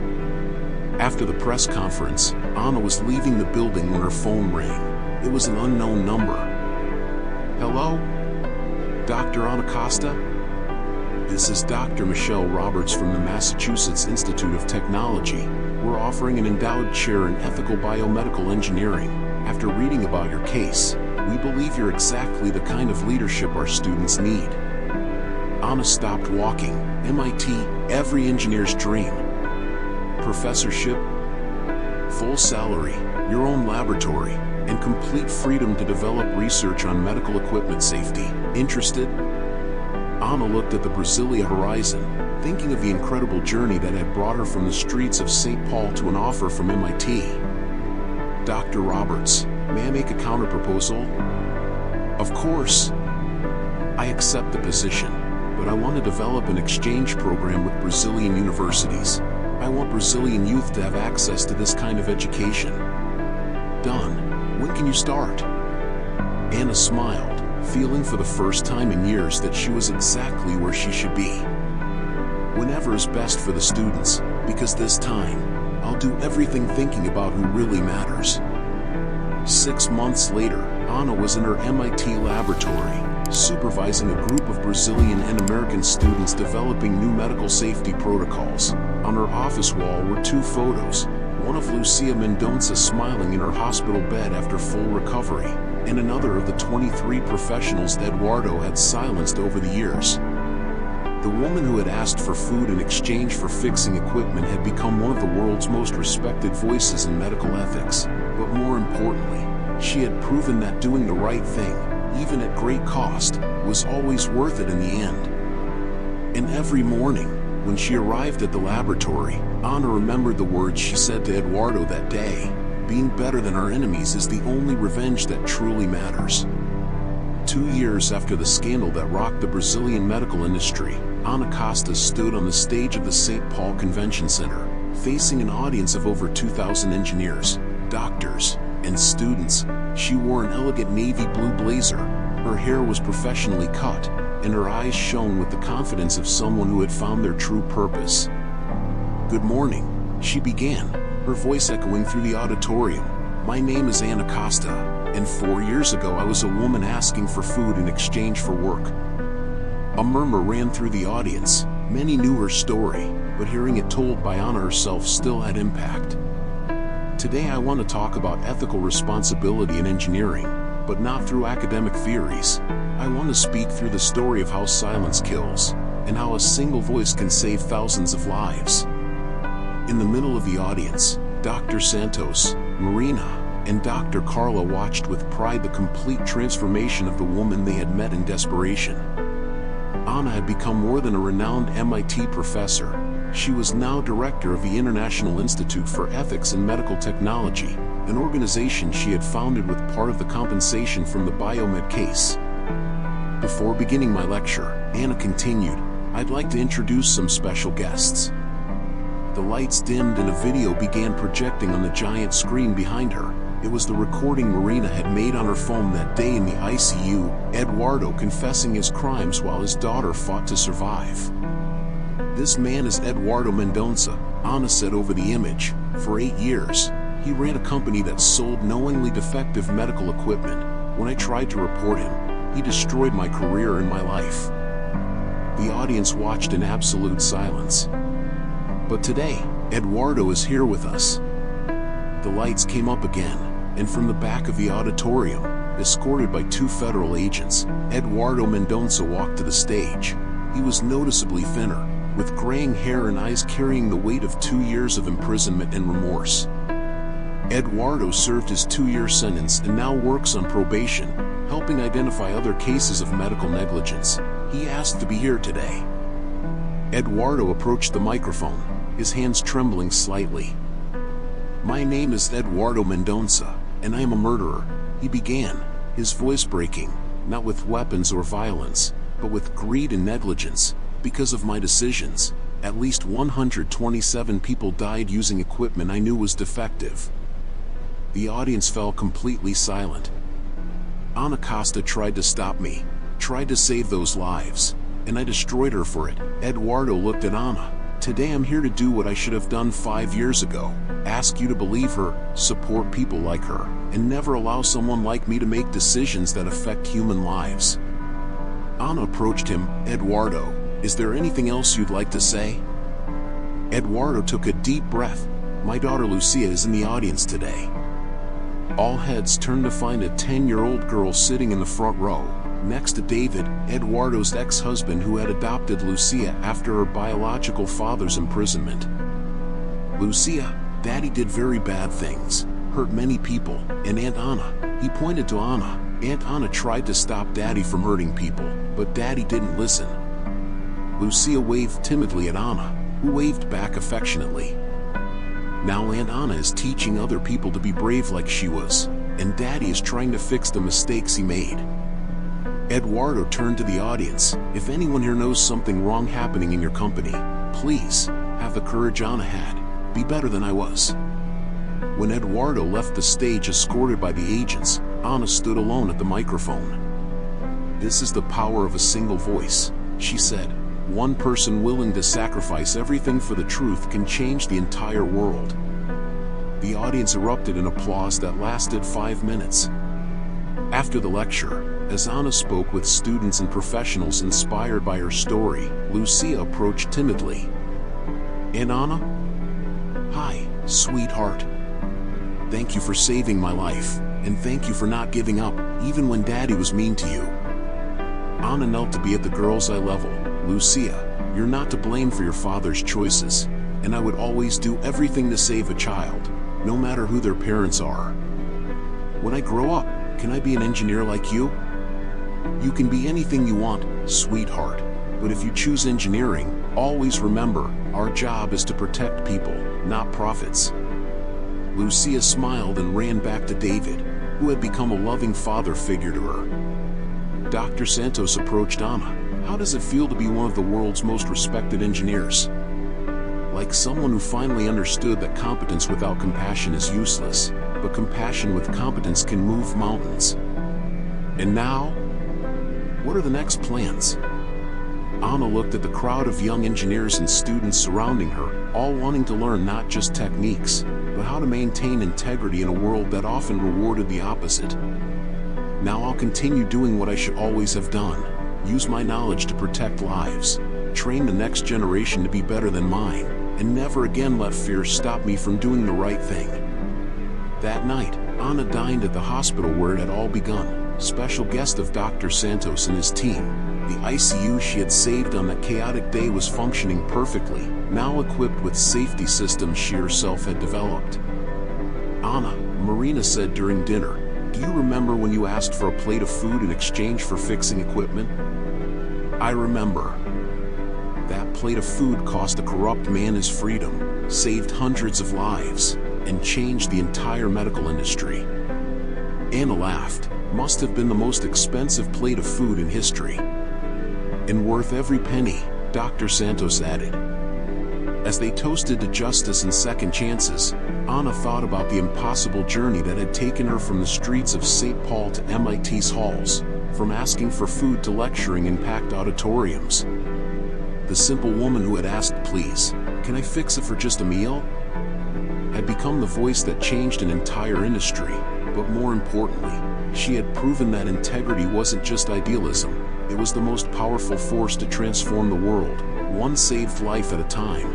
After the press conference, Ana was leaving the building when her phone rang. It was an unknown number. "Hello? Dr. Ana Costa? This is Dr. Michelle Roberts from the Massachusetts Institute of Technology. We're offering an endowed chair in ethical biomedical engineering. After reading about your case, we believe you're exactly the kind of leadership our students need." Ana stopped walking. "MIT, every engineer's dream. Professorship, full salary, your own laboratory, and complete freedom to develop research on medical equipment safety. Interested?" Ana looked at the Brasilia horizon, thinking of the incredible journey that had brought her from the streets of St. Paul to an offer from MIT. "Dr. Roberts, may I make a counterproposal?" "Of course. I accept the position, but I want to develop an exchange program with Brazilian universities. I want Brazilian youth to have access to this kind of education." "Done. When can you start?" Ana smiled, feeling for the first time in years that she was exactly where she should be. Whenever is best for the students, because this time, I'll do everything thinking about who really matters. 6 months later, Ana was in her MIT laboratory, supervising a group of Brazilian and American students developing new medical safety protocols. On her office wall were 2 photos, one of Lucia Mendonça smiling in her hospital bed after full recovery, and another of the 23 professionals Eduardo had silenced over the years. The woman who had asked for food in exchange for fixing equipment had become one of the world's most respected voices in medical ethics, but more importantly, she had proven that doing the right thing, even at great cost, was always worth it in the end. And every morning, when she arrived at the laboratory, Ana remembered the words she said to Eduardo that day: being better than our enemies is the only revenge that truly matters. 2 years after the scandal that rocked the Brazilian medical industry, Ana Costa stood on the stage of the St. Paul Convention Center, facing an audience of over 2,000 engineers, doctors, and students. She wore an elegant navy blue blazer, her hair was professionally cut, and her eyes shone with the confidence of someone who had found their true purpose. "Good morning," she began, her voice echoing through the auditorium. "My name is Ana Costa, and 4 years ago I was a woman asking for food in exchange for work." A murmur ran through the audience. Many knew her story, but hearing it told by Ana herself still had impact. Today I want to talk about ethical responsibility in engineering, but not through academic theories. I want to speak through the story of how silence kills, and how a single voice can save thousands of lives. In the middle of the audience, Dr. Santos, Marina, and Dr. Carla watched with pride the complete transformation of the woman they had met in desperation. Ana had become more than a renowned MIT professor. She was now director of the International Institute for Ethics in Medical Technology, an organization she had founded with part of the compensation from the biomed case. Before beginning my lecture, Ana continued, "I'd like to introduce some special guests." The lights dimmed and a video began projecting on the giant screen behind her. It was the recording Marina had made on her phone that day in the ICU, Eduardo confessing his crimes while his daughter fought to survive. "This man is Eduardo Mendonça," Ana said over the image. "For 8 years, he ran a company that sold knowingly defective medical equipment. When I tried to report him, he destroyed my career and my life." The audience watched in absolute silence. But today, Eduardo is here with us. The lights came up again, and from the back of the auditorium, escorted by 2 federal agents, Eduardo Mendonça walked to the stage. He was noticeably thinner, with graying hair and eyes carrying the weight of 2 years of imprisonment and remorse. Eduardo served his 2-year sentence and now works on probation, helping identify other cases of medical negligence. He asked to be here today. Eduardo approached the microphone, his hands trembling slightly. "My name is Eduardo Mendonça, and I am a murderer," he began, his voice breaking, not with weapons or violence, but with greed and negligence. "Because of my decisions, at least 127 people died using equipment I knew was defective." The audience fell completely silent. "Ana Costa tried to stop me, tried to save those lives, and I destroyed her for it." Eduardo looked at Ana. "Today I'm here to do what I should have done 5 years ago, ask you to believe her, support people like her, and never allow someone like me to make decisions that affect human lives." Ana approached him. "Eduardo, is there anything else you'd like to say?" Eduardo took a deep breath. "My daughter Lucia is in the audience today." All heads turned to find a 10-year-old girl sitting in the front row, next to David, Eduardo's ex-husband who had adopted Lucia after her biological father's imprisonment. "Lucia, Daddy did very bad things, hurt many people, and Aunt Ana," he pointed to Ana. "Aunt Ana tried to stop Daddy from hurting people, but Daddy didn't listen." Lucia waved timidly at Ana, who waved back affectionately. "Now Aunt Ana is teaching other people to be brave like she was, and Daddy is trying to fix the mistakes he made." Eduardo turned to the audience. "If anyone here knows something wrong happening in your company, please, have the courage Ana had. Be better than I was." When Eduardo left the stage escorted by the agents, Ana stood alone at the microphone. This is the power of a single voice, she said. One person willing to sacrifice everything for the truth can change the entire world. The audience erupted in applause that lasted 5 minutes. After the lecture, as Anna spoke with students and professionals inspired by her story, Lucia approached timidly. "And Anna? Hi, sweetheart. Thank you for saving my life, and thank you for not giving up, even when Daddy was mean to you." Anna knelt to be at the girl's eye level. "Lucia, you're not to blame for your father's choices, and I would always do everything to save a child, no matter who their parents are. When I grow up, can I be an engineer like you?" "You can be anything you want, sweetheart, but if you choose engineering, always remember, our job is to protect people, not profits." Lucia smiled and ran back to David, who had become a loving father figure to her. Dr. Santos approached Anna. "How does it feel to be one of the world's most respected engineers?" "Like someone who finally understood that competence without compassion is useless, but compassion with competence can move mountains." "And now? What are the next plans?" Anna looked at the crowd of young engineers and students surrounding her, all wanting to learn not just techniques, but how to maintain integrity in a world that often rewarded the opposite. "Now I'll continue doing what I should always have done. Use my knowledge to protect lives, train the next generation to be better than mine, and never again let fear stop me from doing the right thing." That night, Anna dined at the hospital where it had all begun, special guest of Dr. Santos and his team. The ICU she had saved on that chaotic day was functioning perfectly, now equipped with safety systems she herself had developed. "Anna," Marina said during dinner, "do you remember when you asked for a plate of food in exchange for fixing equipment?" "I remember. That plate of food cost a corrupt man his freedom, saved hundreds of lives, and changed the entire medical industry." Anna laughed. "Must have been the most expensive plate of food in history." "And worth every penny," Dr. Santos added. As they toasted to justice and second chances, Anna thought about the impossible journey that had taken her from the streets of St. Paul to MIT's halls, from asking for food to lecturing in packed auditoriums. The simple woman who had asked, "Please, can I fix it for just a meal?" had become the voice that changed an entire industry, but more importantly, she had proven that integrity wasn't just idealism, it was the most powerful force to transform the world, one saved life at a time.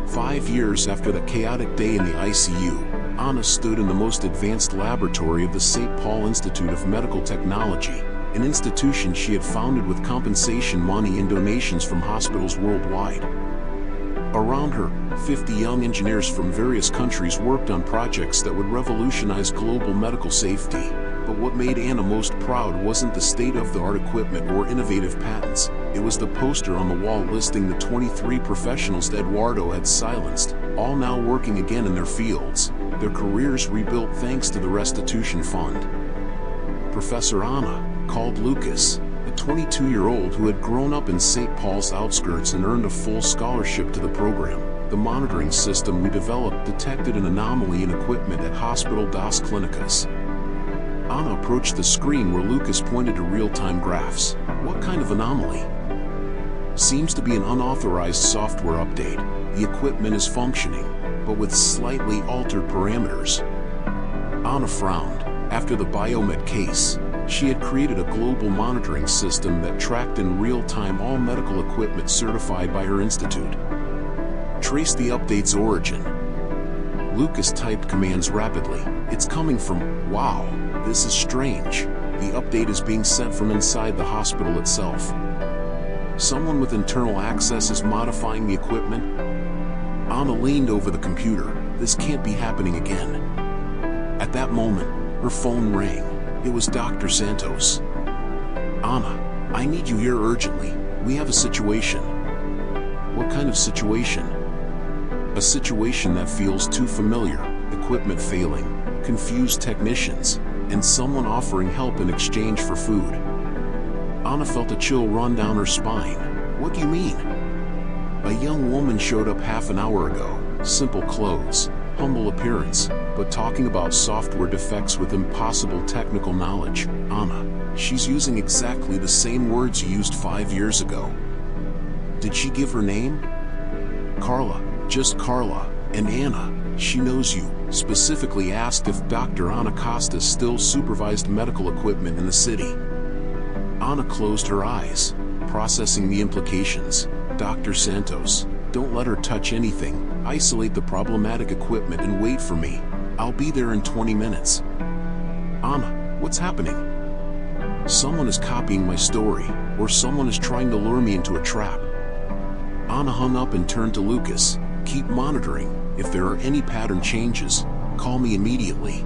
5 years after that chaotic day in the ICU, Anna stood in the most advanced laboratory of the St. Paul Institute of Medical Technology, an institution she had founded with compensation money and donations from hospitals worldwide. Around her, 50 young engineers from various countries worked on projects that would revolutionize global medical safety. But what made Anna most proud wasn't the state-of-the-art equipment or innovative patents, it was the poster on the wall listing the 23 professionals that Eduardo had silenced, all now working again in their fields, their careers rebuilt thanks to the restitution fund. Professor Anna, called Lucas, a 22-year-old who had grown up in St. Paul's outskirts and earned a full scholarship to the program. The monitoring system we developed detected an anomaly in equipment at Hospital das Clínicas. Anna approached the screen where Lucas pointed to real-time graphs. "What kind of anomaly?" "Seems to be an unauthorized software update. The equipment is functioning, but with slightly altered parameters." Anna frowned. After the biomed case, she had created a global monitoring system that tracked in real time all medical equipment certified by her institute. "Trace the update's origin." Lucas typed commands rapidly. "It's coming from, wow, this is strange. The update is being sent from inside the hospital itself. Someone with internal access is modifying the equipment." Anna leaned over the computer. This can't be happening again. At that moment, her phone rang. It was Dr. Santos. "Anna, I need you here urgently. We have a situation." "What kind of situation?" "A situation that feels too familiar. Equipment failing, confused technicians, and someone offering help in exchange for food." Anna felt a chill run down her spine. "What do you mean?" "A young woman showed up half an hour ago. Simple clothes, humble appearance, but talking about software defects with impossible technical knowledge. Anna, She's using exactly the same words you used 5 years ago. Did she give her name? Carla, just Carla, and Anna, she knows you, specifically asked if Dr. Anna Costa still supervised medical equipment in the city. Anna closed her eyes, processing the implications. Dr. Santos, don't let her touch anything, isolate the problematic equipment and wait for me. I'll be there in 20 minutes. Anna, what's happening? Someone is copying my story, or someone is trying to lure me into a trap. Anna hung up and turned to Lucas. Keep monitoring. If there are any pattern changes, call me immediately.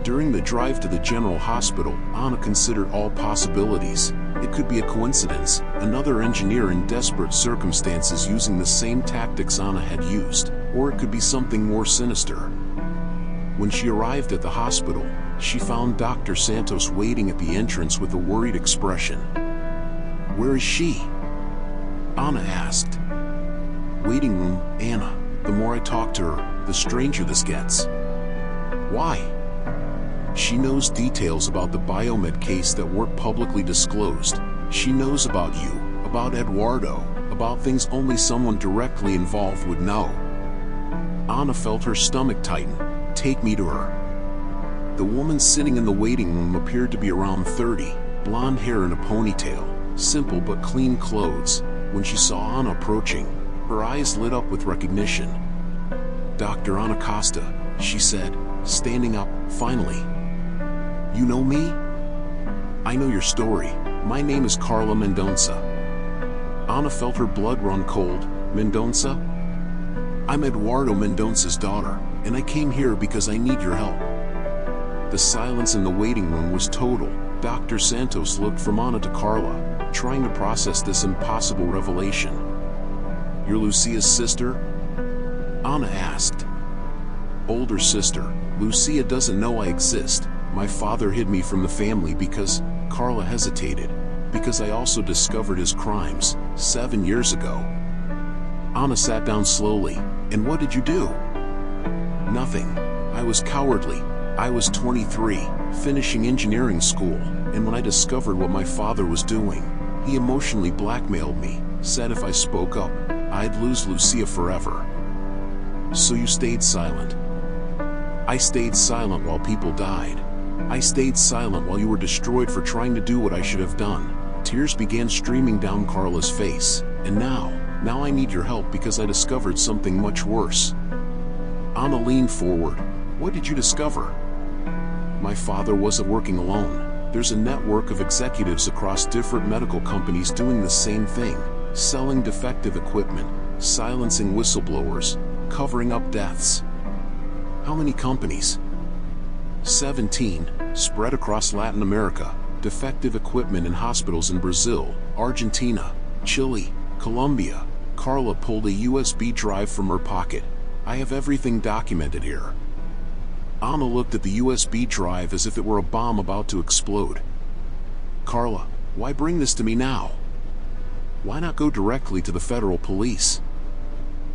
During the drive to the general hospital, Anna considered all possibilities. It could be a coincidence, another engineer in desperate circumstances using the same tactics Anna had used, or it could be something more sinister. When she arrived at the hospital, she found Dr. Santos waiting at the entrance with a worried expression. Where is she? Anna asked. Waiting room, Anna. The more I talk to her, the stranger this gets. Why? She knows details about the biomed case that weren't publicly disclosed. She knows about you, about Eduardo, about things only someone directly involved would know. Anna felt her stomach tighten. Take me to her. The woman sitting in the waiting room appeared to be around 30, blonde hair in a ponytail, simple but clean clothes. When she saw Anna approaching, her eyes lit up with recognition. Dr. Anna Costa, she said, standing up, finally. You know me? I know your story. My name is Carla Mendonça. Anna felt her blood run cold. Mendonça? I'm Eduardo Mendonça's daughter, and I came here because I need your help. The silence in the waiting room was total. Dr. Santos looked from Anna to Carla, trying to process this impossible revelation. You're Lucia's sister? Anna asked. Older sister. Lucia doesn't know I exist. My father hid me from the family because, Carla hesitated, because I also discovered his crimes, 7 years ago. Anna sat down slowly. And what did you do? Nothing. I was cowardly. I was 23, finishing engineering school, and when I discovered what my father was doing, he emotionally blackmailed me, said if I spoke up, I'd lose Lucia forever. So you stayed silent. I stayed silent while people died. I stayed silent while you were destroyed for trying to do what I should have done. Tears began streaming down Carla's face. And now I need your help because I discovered something much worse. Anna leaned forward. What did you discover? My father wasn't working alone. There's a network of executives across different medical companies doing the same thing, selling defective equipment, silencing whistleblowers, covering up deaths. How many companies? 17, spread across Latin America, defective equipment in hospitals in Brazil, Argentina, Chile, Colombia. Carla pulled a USB drive from her pocket. I have everything documented here. Anna looked at the USB drive as if it were a bomb about to explode. Carla, why bring this to me now? Why not go directly to the federal police?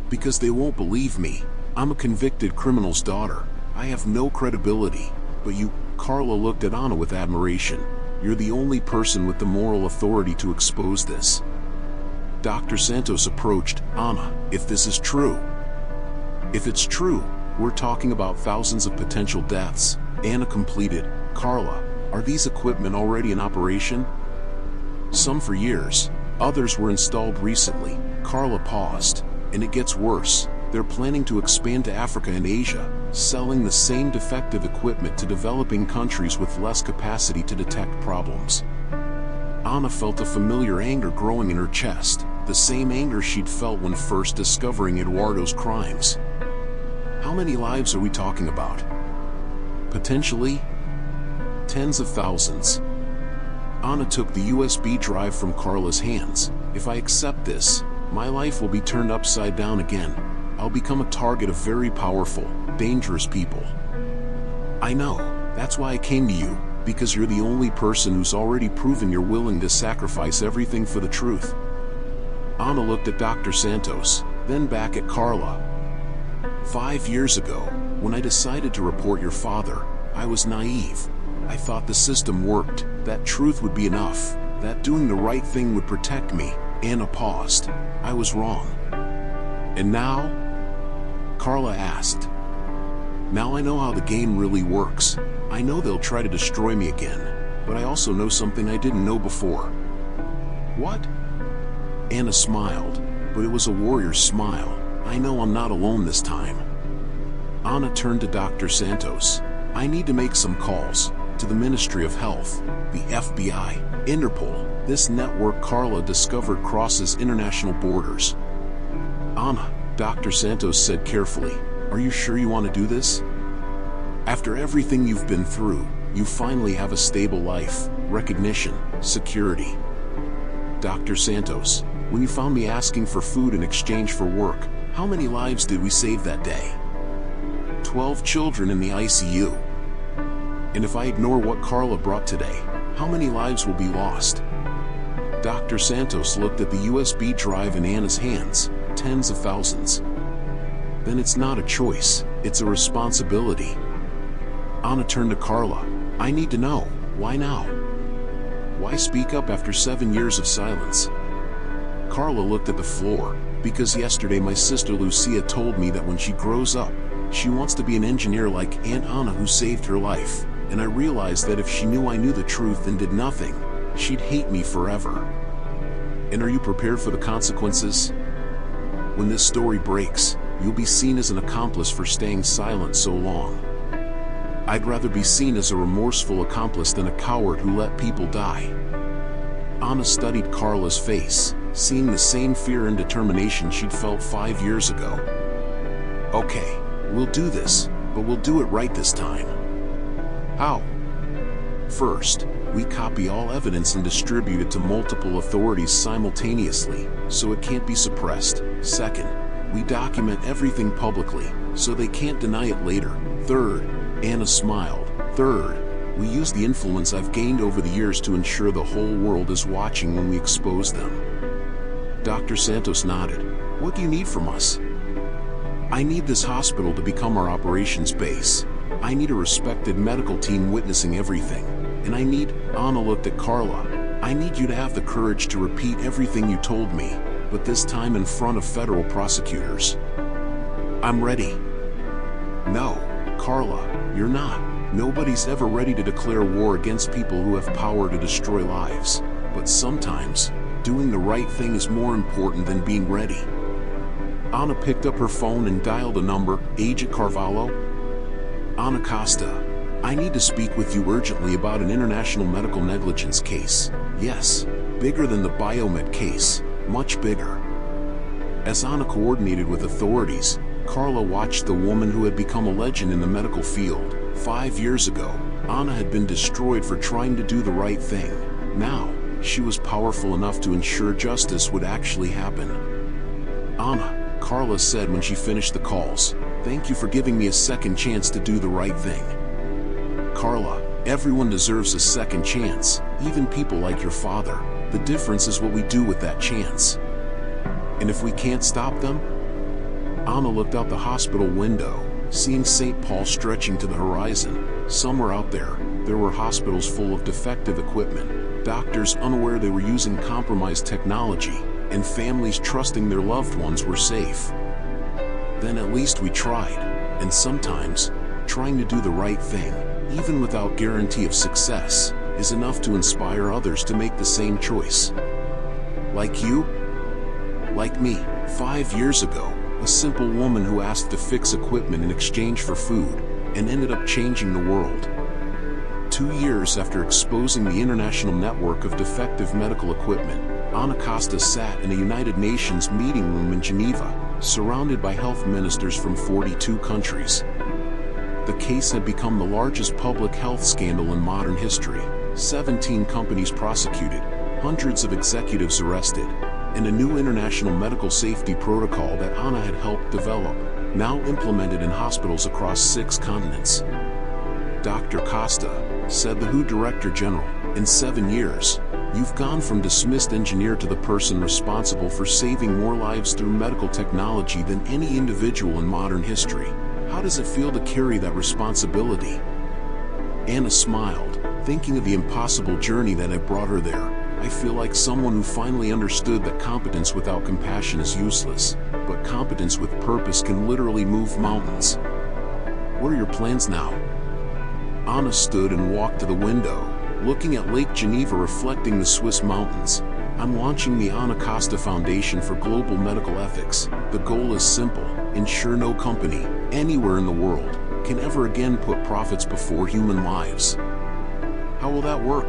Because they won't believe me. I'm a convicted criminal's daughter. I have no credibility. But you, Carla looked at Anna with admiration. You're the only person with the moral authority to expose this. Dr. Santos approached. Anna, if this is true. If it's true, we're talking about thousands of potential deaths. Anna completed. Carla, are these equipment already in operation? Some for years. Others were installed recently. Carla paused. And it gets worse. They're planning to expand to Africa and Asia, selling the same defective equipment to developing countries with less capacity to detect problems. Anna felt a familiar anger growing in her chest, the same anger she'd felt when first discovering Eduardo's crimes. How many lives are we talking about? Potentially? Tens of thousands. Anna took the USB drive from Carla's hands. If I accept this, my life will be turned upside down again. I'll become a target of very powerful, dangerous people. I know, that's why I came to you, because you're the only person who's already proven you're willing to sacrifice everything for the truth. Anna looked at Dr. Santos, then back at Carla. 5 years ago, when I decided to report your father, I was naive. I thought the system worked, that truth would be enough, that doing the right thing would protect me. Anna paused. I was wrong. And now? Carla asked. Now I know how the game really works. I know they'll try to destroy me again, but I also know something I didn't know before. What? Anna smiled, but it was a warrior's smile. I know I'm not alone this time. Anna turned to Dr. Santos. I need to make some calls to the Ministry of Health, the FBI, Interpol. This network Carla discovered crosses international borders. Anna, Dr. Santos said carefully, are you sure you want to do this? After everything you've been through, you finally have a stable life, recognition, security. Dr. Santos, when you found me asking for food in exchange for work, how many lives did we save that day? 12 children in the ICU. And if I ignore what Carla brought today, how many lives will be lost? Dr. Santos looked at the USB drive in Anna's hands, tens of thousands. Then it's not a choice, it's a responsibility. Anna turned to Carla. I need to know, why now? Why speak up after 7 years of silence? Carla looked at the floor. Because yesterday my sister Lucia told me that when she grows up, she wants to be an engineer like Aunt Anna who saved her life, and I realized that if she knew I knew the truth and did nothing, she'd hate me forever. And are you prepared for the consequences? When this story breaks, you'll be seen as an accomplice for staying silent so long. I'd rather be seen as a remorseful accomplice than a coward who let people die. Anna studied Carla's face, seeing the same fear and determination she'd felt 5 years ago. Okay, we'll do this, but we'll do it right this time. How? First, we copy all evidence and distribute it to multiple authorities simultaneously, so it can't be suppressed. Second, we document everything publicly, so they can't deny it later. Third, Anna smiled. Third, we use the influence I've gained over the years to ensure the whole world is watching when we expose them. Dr. Santos nodded. What do you need from us? I need this hospital to become our operations base. I need a respected medical team witnessing everything. And I need, Anna looked at Carla, I need you to have the courage to repeat everything you told me, but this time in front of federal prosecutors. I'm ready. No, Carla, you're not. Nobody's ever ready to declare war against people who have power to destroy lives. But sometimes, doing the right thing is more important than being ready. Anna picked up her phone and dialed a number. Agent Carvalho? Anna Costa. I need to speak with you urgently about an international medical negligence case. Yes, bigger than the biomed case, much bigger. As Anna coordinated with authorities, Carla watched the woman who had become a legend in the medical field. 5 years ago, Anna had been destroyed for trying to do the right thing. Now, she was powerful enough to ensure justice would actually happen. Anna, Carla said when she finished the calls, thank you for giving me a second chance to do the right thing. Carla, everyone deserves a second chance, even people like your father. The difference is what we do with that chance. And if we can't stop them? Anna looked out the hospital window, seeing St. Paul stretching to the horizon. Somewhere out there, there were hospitals full of defective equipment, doctors unaware they were using compromised technology, and families trusting their loved ones were safe. Then at least we tried, and sometimes, trying to do the right thing, even without guarantee of success, is enough to inspire others to make the same choice. Like you? Like me, 5 years ago, a simple woman who asked to fix equipment in exchange for food, and ended up changing the world. 2 years after exposing the international network of defective medical equipment, Anna Costa sat in a United Nations meeting room in Geneva, surrounded by health ministers from 42 countries. The case had become the largest public health scandal in modern history. 17 companies prosecuted, hundreds of executives arrested, and a new international medical safety protocol that Anna had helped develop, now implemented in hospitals across 6 continents. Dr. Costa, said the WHO Director General, in 7 years, you've gone from dismissed engineer to the person responsible for saving more lives through medical technology than any individual in modern history. How does it feel to carry that responsibility? Anna smiled. Thinking of the impossible journey that had brought her there, I feel like someone who finally understood that competence without compassion is useless, but competence with purpose can literally move mountains. What are your plans now? Anna stood and walked to the window, looking at Lake Geneva reflecting the Swiss mountains. I'm launching the Anna Costa Foundation for Global Medical Ethics. The goal is simple: ensure no company, anywhere in the world, can ever again put profits before human lives. How will that work?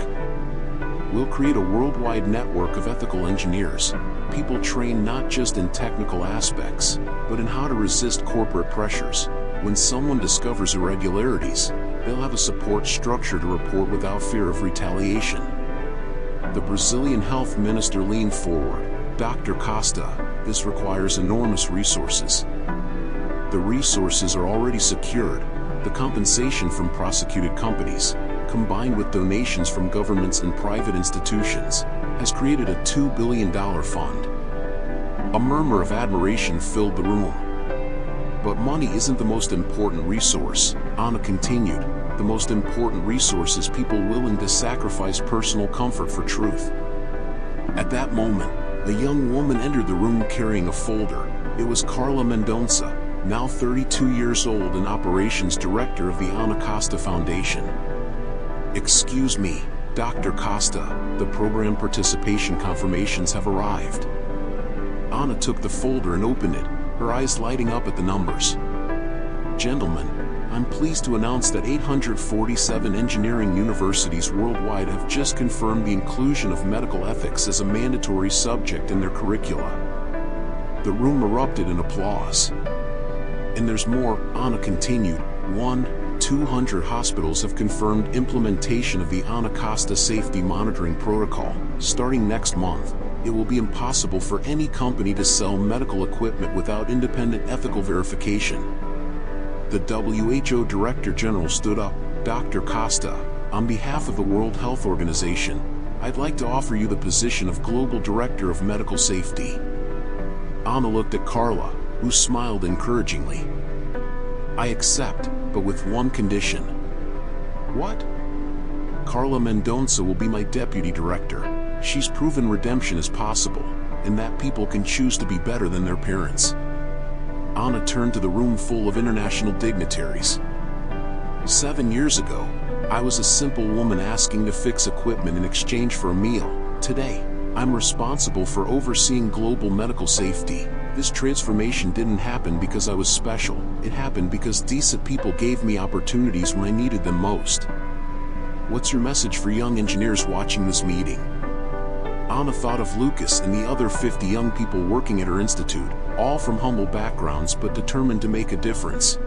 We'll create a worldwide network of ethical engineers, people trained not just in technical aspects, but in how to resist corporate pressures. When someone discovers irregularities, they'll have a support structure to report without fear of retaliation. The Brazilian health minister leaned forward. Dr. Costa, this requires enormous resources. The resources are already secured. The compensation from prosecuted companies, combined with donations from governments and private institutions, has created a $2 billion fund. A murmur of admiration filled the room. But money isn't the most important resource, Anna continued. The most important resource is people willing to sacrifice personal comfort for truth. At that moment, a young woman entered the room carrying a folder. It was Carla Mendonça, now 32 years old and operations director of the Anna Costa Foundation. Excuse me, Dr. Costa, the program participation confirmations have arrived. Anna took the folder and opened it, her eyes lighting up at the numbers. Gentlemen, I'm pleased to announce that 847 engineering universities worldwide have just confirmed the inclusion of medical ethics as a mandatory subject in their curricula. The room erupted in applause. And there's more, Anna continued. 200 hospitals have confirmed implementation of the Anna Costa Safety Monitoring Protocol. Starting next month, it will be impossible for any company to sell medical equipment without independent ethical verification. The WHO Director General stood up. Dr. Costa, on behalf of the World Health Organization, I'd like to offer you the position of Global Director of Medical Safety. Anna looked at Carla, who smiled encouragingly. I accept, but with one condition. What? Carla Mendonça will be my deputy director. She's proven redemption is possible, and that people can choose to be better than their parents. Anna turned to the room full of international dignitaries. 7 years ago, I was a simple woman asking to fix equipment in exchange for a meal. Today, I'm responsible for overseeing global medical safety. This transformation didn't happen because I was special. It happened because decent people gave me opportunities when I needed them most. What's your message for young engineers watching this meeting? Anna thought of Lucas and the other 50 young people working at her institute, all from humble backgrounds but determined to make a difference.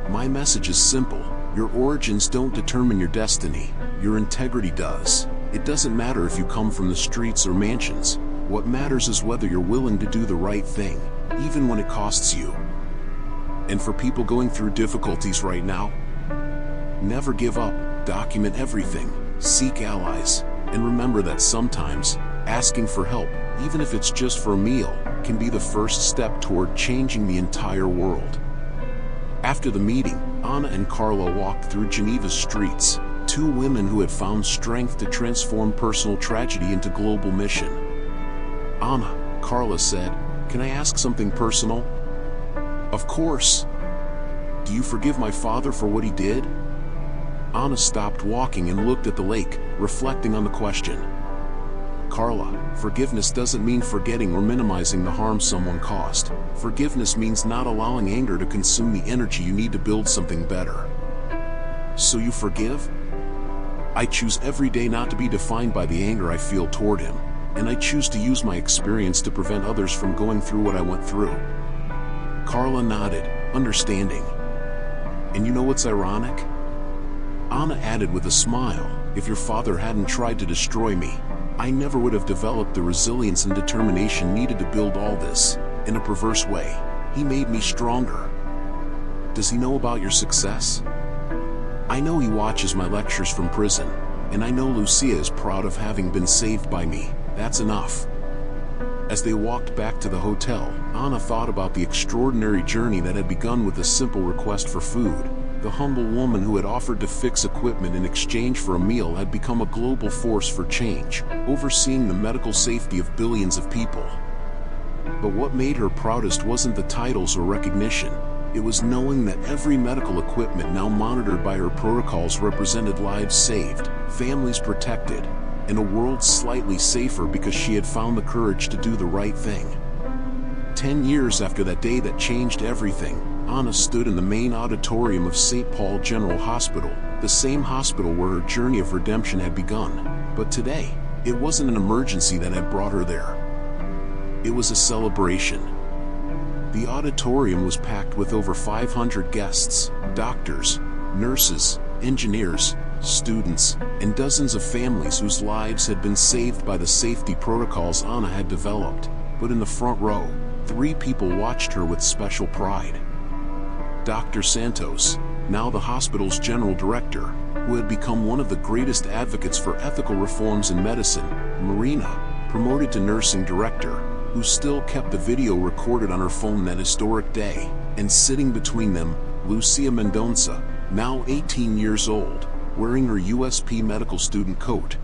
My message is simple. Your origins don't determine your destiny. Your integrity does. It doesn't matter if you come from the streets or mansions. What matters is whether you're willing to do the right thing, even when it costs you. And for people going through difficulties right now, never give up. Document everything. Seek allies. And remember that sometimes, asking for help, even if it's just for a meal, can be the first step toward changing the entire world. After the meeting, Anna and Carla walked through Geneva's streets, two women who had found strength to transform personal tragedy into global mission. Anna, Carla said, can I ask something personal? Of course. Do you forgive my father for what he did? Anna stopped walking and looked at the lake, reflecting on the question. Carla, forgiveness doesn't mean forgetting or minimizing the harm someone caused. Forgiveness means not allowing anger to consume the energy you need to build something better. So you forgive? I choose every day not to be defined by the anger I feel toward him, and I choose to use my experience to prevent others from going through what I went through. Carla nodded, understanding. And you know what's ironic? Anna added with a smile, if your father hadn't tried to destroy me, I never would have developed the resilience and determination needed to build all this. In a perverse way, he made me stronger. Does he know about your success? I know he watches my lectures from prison, and I know Lucia is proud of having been saved by me. That's enough. As they walked back to the hotel, Anna thought about the extraordinary journey that had begun with a simple request for food. the humble woman who had offered to fix equipment in exchange for a meal had become a global force for change, overseeing the medical safety of billions of people. But what made her proudest wasn't the titles or recognition. It was knowing that every medical equipment now monitored by her protocols represented lives saved, families protected, and a world slightly safer because she had found the courage to do the right thing. 10 years after that day that changed everything, Anna stood in the main auditorium of St. Paul General Hospital, the same hospital where her journey of redemption had begun. But today, it wasn't an emergency that had brought her there. It was a celebration. The auditorium was packed with over 500 guests, doctors, nurses, engineers, students, and dozens of families whose lives had been saved by the safety protocols Anna had developed. But in the front row, 3 people watched her with special pride. Dr. Santos, now the hospital's general director, who had become one of the greatest advocates for ethical reforms in medicine; Marina, promoted to nursing director, who still kept the video recorded on her phone that historic day; and sitting between them, Lucia Mendonça, now 18 years old, wearing her USP medical student coat.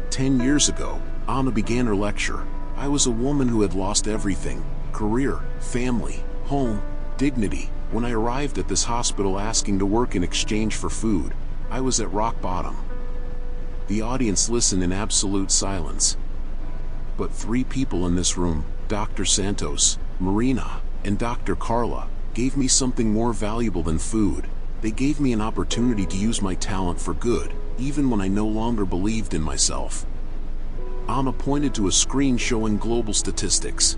10 years ago, Anna began her lecture. I was a woman who had lost everything: career, family, home, dignity. When I arrived at this hospital asking to work in exchange for food, I was at rock bottom. The audience listened in absolute silence. But 3 people in this room, Dr. Santos, Marina, and Dr. Carla, gave me something more valuable than food. They gave me an opportunity to use my talent for good, even when I no longer believed in myself. Anna pointed to a screen showing global statistics.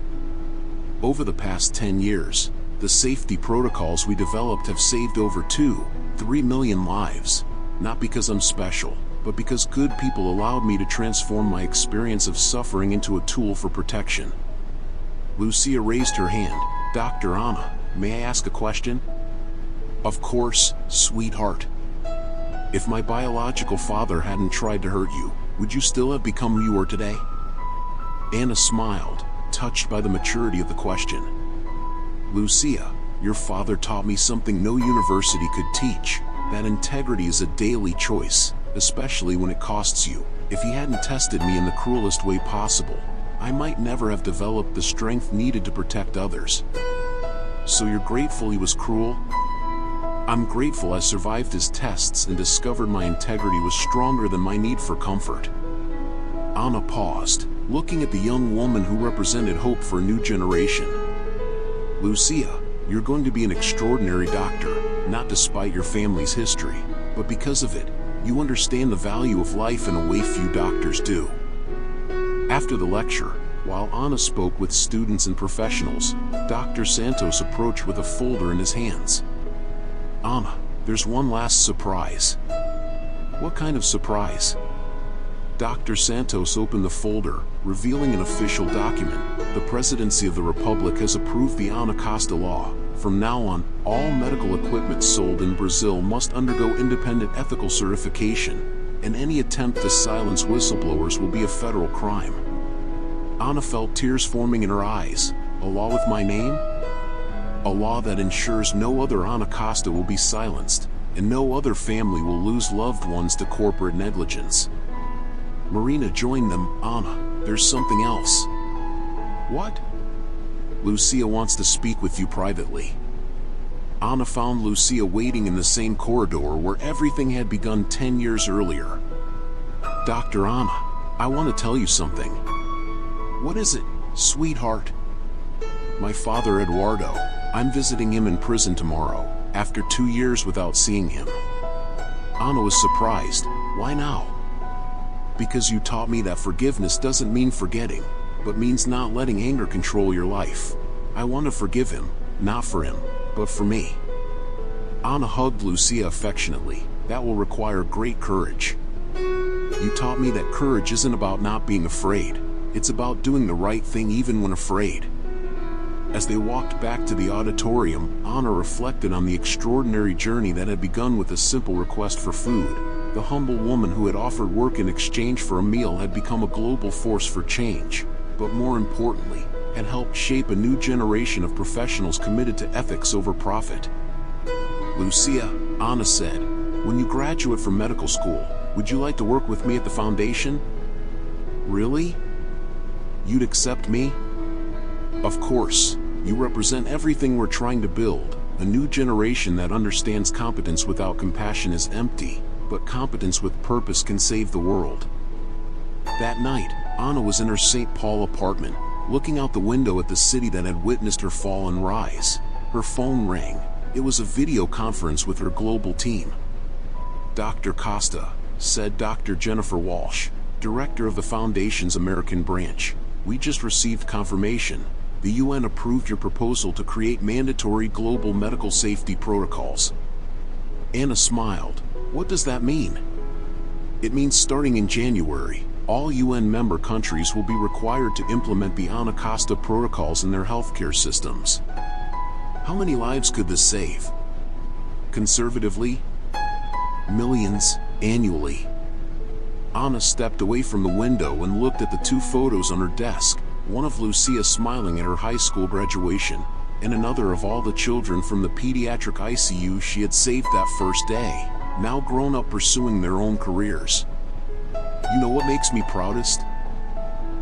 Over the past 10 years, the safety protocols we developed have saved over 2-3 million lives. Not because I'm special, but because good people allowed me to transform my experience of suffering into a tool for protection. Lucia raised her hand. Dr. Anna, may I ask a question? Of course, sweetheart. If my biological father hadn't tried to hurt you, would you still have become who you are today? Anna smiled, touched by the maturity of the question. Lucia, your father taught me something no university could teach, that integrity is a daily choice, especially when it costs you. If he hadn't tested me in the cruelest way possible, I might never have developed the strength needed to protect others. So you're grateful he was cruel? I'm grateful I survived his tests and discovered my integrity was stronger than my need for comfort. Anna paused, looking at the young woman who represented hope for a new generation. Lucia, you're going to be an extraordinary doctor, not despite your family's history, but because of it. You understand the value of life in a way few doctors do. After the lecture, while Anna spoke with students and professionals, Dr. Santos approached with a folder in his hands. Anna, there's one last surprise. What kind of surprise? Dr. Santos opened the folder, revealing an official document. The Presidency of the Republic has approved the Ana Costa Law. From now on, all medical equipment sold in Brazil must undergo independent ethical certification, and any attempt to silence whistleblowers will be a federal crime. Anna felt tears forming in her eyes. A law with my name? A law that ensures no other Ana Costa will be silenced, and no other family will lose loved ones to corporate negligence. Marina joined them. Anna, there's something else. What? Lucia wants to speak with you privately. Anna found Lucia waiting in the same corridor where everything had begun 10 years earlier. Dr. Anna, I want to tell you something. What is it, sweetheart? My father Eduardo, I'm visiting him in prison tomorrow, after 2 years without seeing him. Anna was surprised. Why now? Because you taught me that forgiveness doesn't mean forgetting, but means not letting anger control your life. I want to forgive him, not for him, but for me. Anna hugged Lucia affectionately. That will require great courage. You taught me that courage isn't about not being afraid. It's about doing the right thing even when afraid. As they walked back to the auditorium, Anna reflected on the extraordinary journey that had begun with a simple request for food. The humble woman who had offered work in exchange for a meal had become a global force for change, but more importantly, had helped shape a new generation of professionals committed to ethics over profit. Lucia, Anna said, "When you graduate from medical school, would you like to work with me at the foundation?" "Really? You'd accept me?" "Of course. You represent everything we're trying to build. A new generation that understands competence without compassion is empty, but competence with purpose can save the world." That night, Anna was in her St. Paul apartment, looking out the window at the city that had witnessed her fall and rise. Her phone rang. It was a video conference with her global team. "Dr. Costa," said Dr. Jennifer Walsh, director of the Foundation's American branch, "we just received confirmation. The UN approved your proposal to create mandatory global medical safety protocols." Anna smiled. "What does that mean?" "It means starting in January, all UN member countries will be required to implement the Anna Costa protocols in their healthcare systems." "How many lives could this save?" "Conservatively, millions, annually." Anna stepped away from the window and looked at the two photos on her desk, one of Lucia smiling at her high school graduation, and another of all the children from the pediatric ICU she had saved that first day, now grown up pursuing their own careers. "You know what makes me proudest?"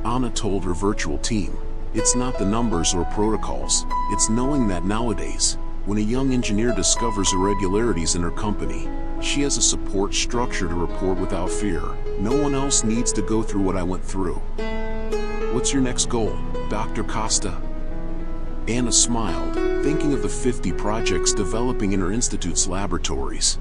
Anna told her virtual team. "It's not the numbers or protocols, it's knowing that nowadays, when a young engineer discovers irregularities in her company, she has a support structure to report without fear. No one else needs to go through what I went through." "What's your next goal, Dr. Costa?" Anna smiled, thinking of the 50 projects developing in her institute's laboratories.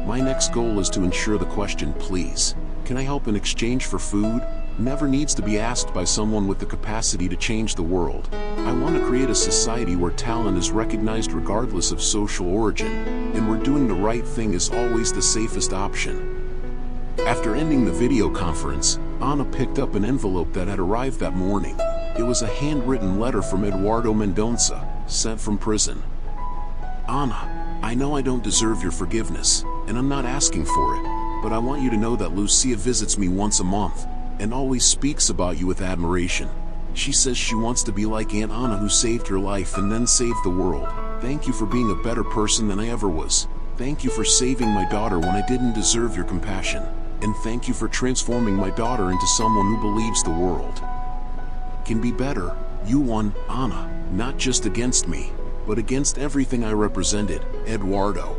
"My next goal is to ensure the question, 'Please, can I help in exchange for food?' never needs to be asked by someone with the capacity to change the world. I want to create a society where talent is recognized regardless of social origin, and where doing the right thing is always the safest option." After ending the video conference, Anna picked up an envelope that had arrived that morning. It was a handwritten letter from Eduardo Mendonça, sent from prison. "Anna, I know I don't deserve your forgiveness, and I'm not asking for it, but I want you to know that Lucia visits me once a month, and always speaks about you with admiration. She says she wants to be like Aunt Anna, who saved her life and then saved the world. Thank you for being a better person than I ever was. Thank you for saving my daughter when I didn't deserve your compassion. And thank you for transforming my daughter into someone who believes the world can be better. You won, Anna, not just against me, but against everything I represented, Eduardo."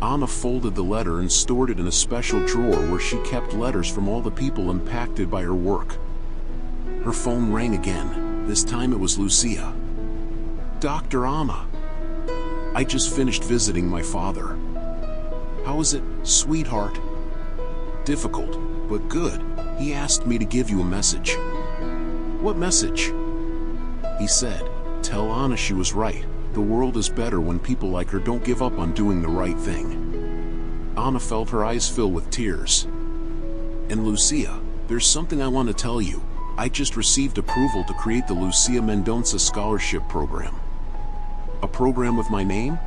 Anna folded the letter and stored it in a special drawer where she kept letters from all the people impacted by her work. Her phone rang again. This time it was Lucia. "Dr. Anna, I just finished visiting my father." "How is it, sweetheart?" "Difficult, but good. He asked me to give you a message." "What message?" He said, "Tell Anna she was right. The world is better when people like her don't give up on doing the right thing." Anna felt her eyes fill with tears. "And Lucia, there's something I want to tell you. I just received approval to create the Lucia Mendonça Scholarship Program." "A program with my name?"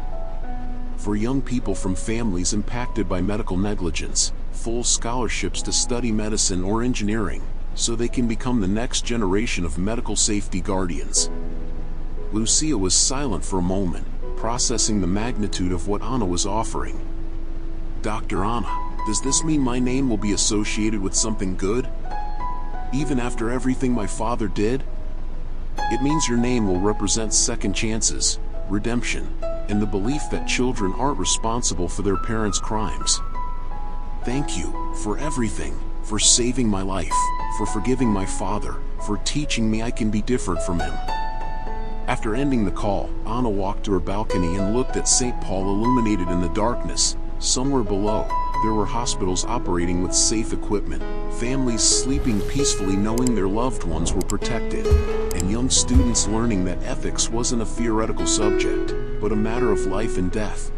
"For young people from families impacted by medical negligence, full scholarships to study medicine or engineering, so they can become the next generation of medical safety guardians." Lucia was silent for a moment, processing the magnitude of what Anna was offering. "Dr. Anna, does this mean my name will be associated with something good? Even after everything my father did?" "It means your name will represent second chances, redemption, and the belief that children aren't responsible for their parents' crimes. Thank you for everything, for saving my life, for forgiving my father, for teaching me I can be different from him." After ending the call, Anna walked to her balcony and looked at St. Paul illuminated in the darkness. Somewhere below, there were hospitals operating with safe equipment, families sleeping peacefully knowing their loved ones were protected, and young students learning that ethics wasn't a theoretical subject, but a matter of life and death.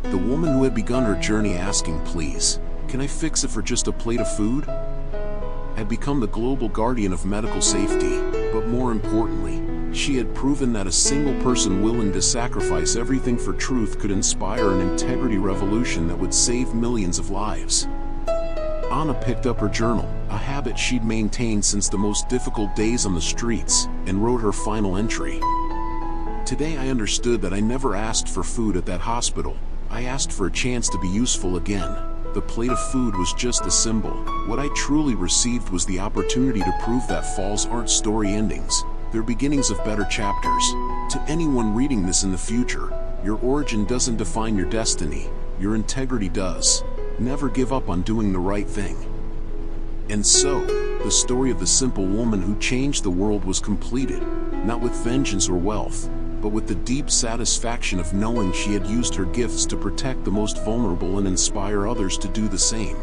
The woman who had begun her journey asking, "Please, can I fix it for just a plate of food?" had become the global guardian of medical safety, but more importantly, she had proven that a single person willing to sacrifice everything for truth could inspire an integrity revolution that would save millions of lives. Anna picked up her journal, a habit she'd maintained since the most difficult days on the streets, and wrote her final entry. "Today I understood that I never asked for food at that hospital, I asked for a chance to be useful again. The plate of food was just a symbol. What I truly received was the opportunity to prove that falls aren't story endings. They're beginnings of better chapters. To anyone reading this in the future, your origin doesn't define your destiny. Your integrity does. Never give up on doing the right thing. And so, the story of the simple woman who changed the world was completed, not with vengeance or wealth, but with the deep satisfaction of knowing she had used her gifts to protect the most vulnerable and inspire others to do the same.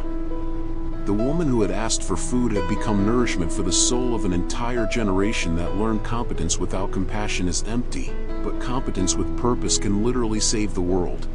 The woman who had asked for food had become nourishment for the soul of an entire generation that learned competence without compassion is empty, but competence with purpose can literally save the world.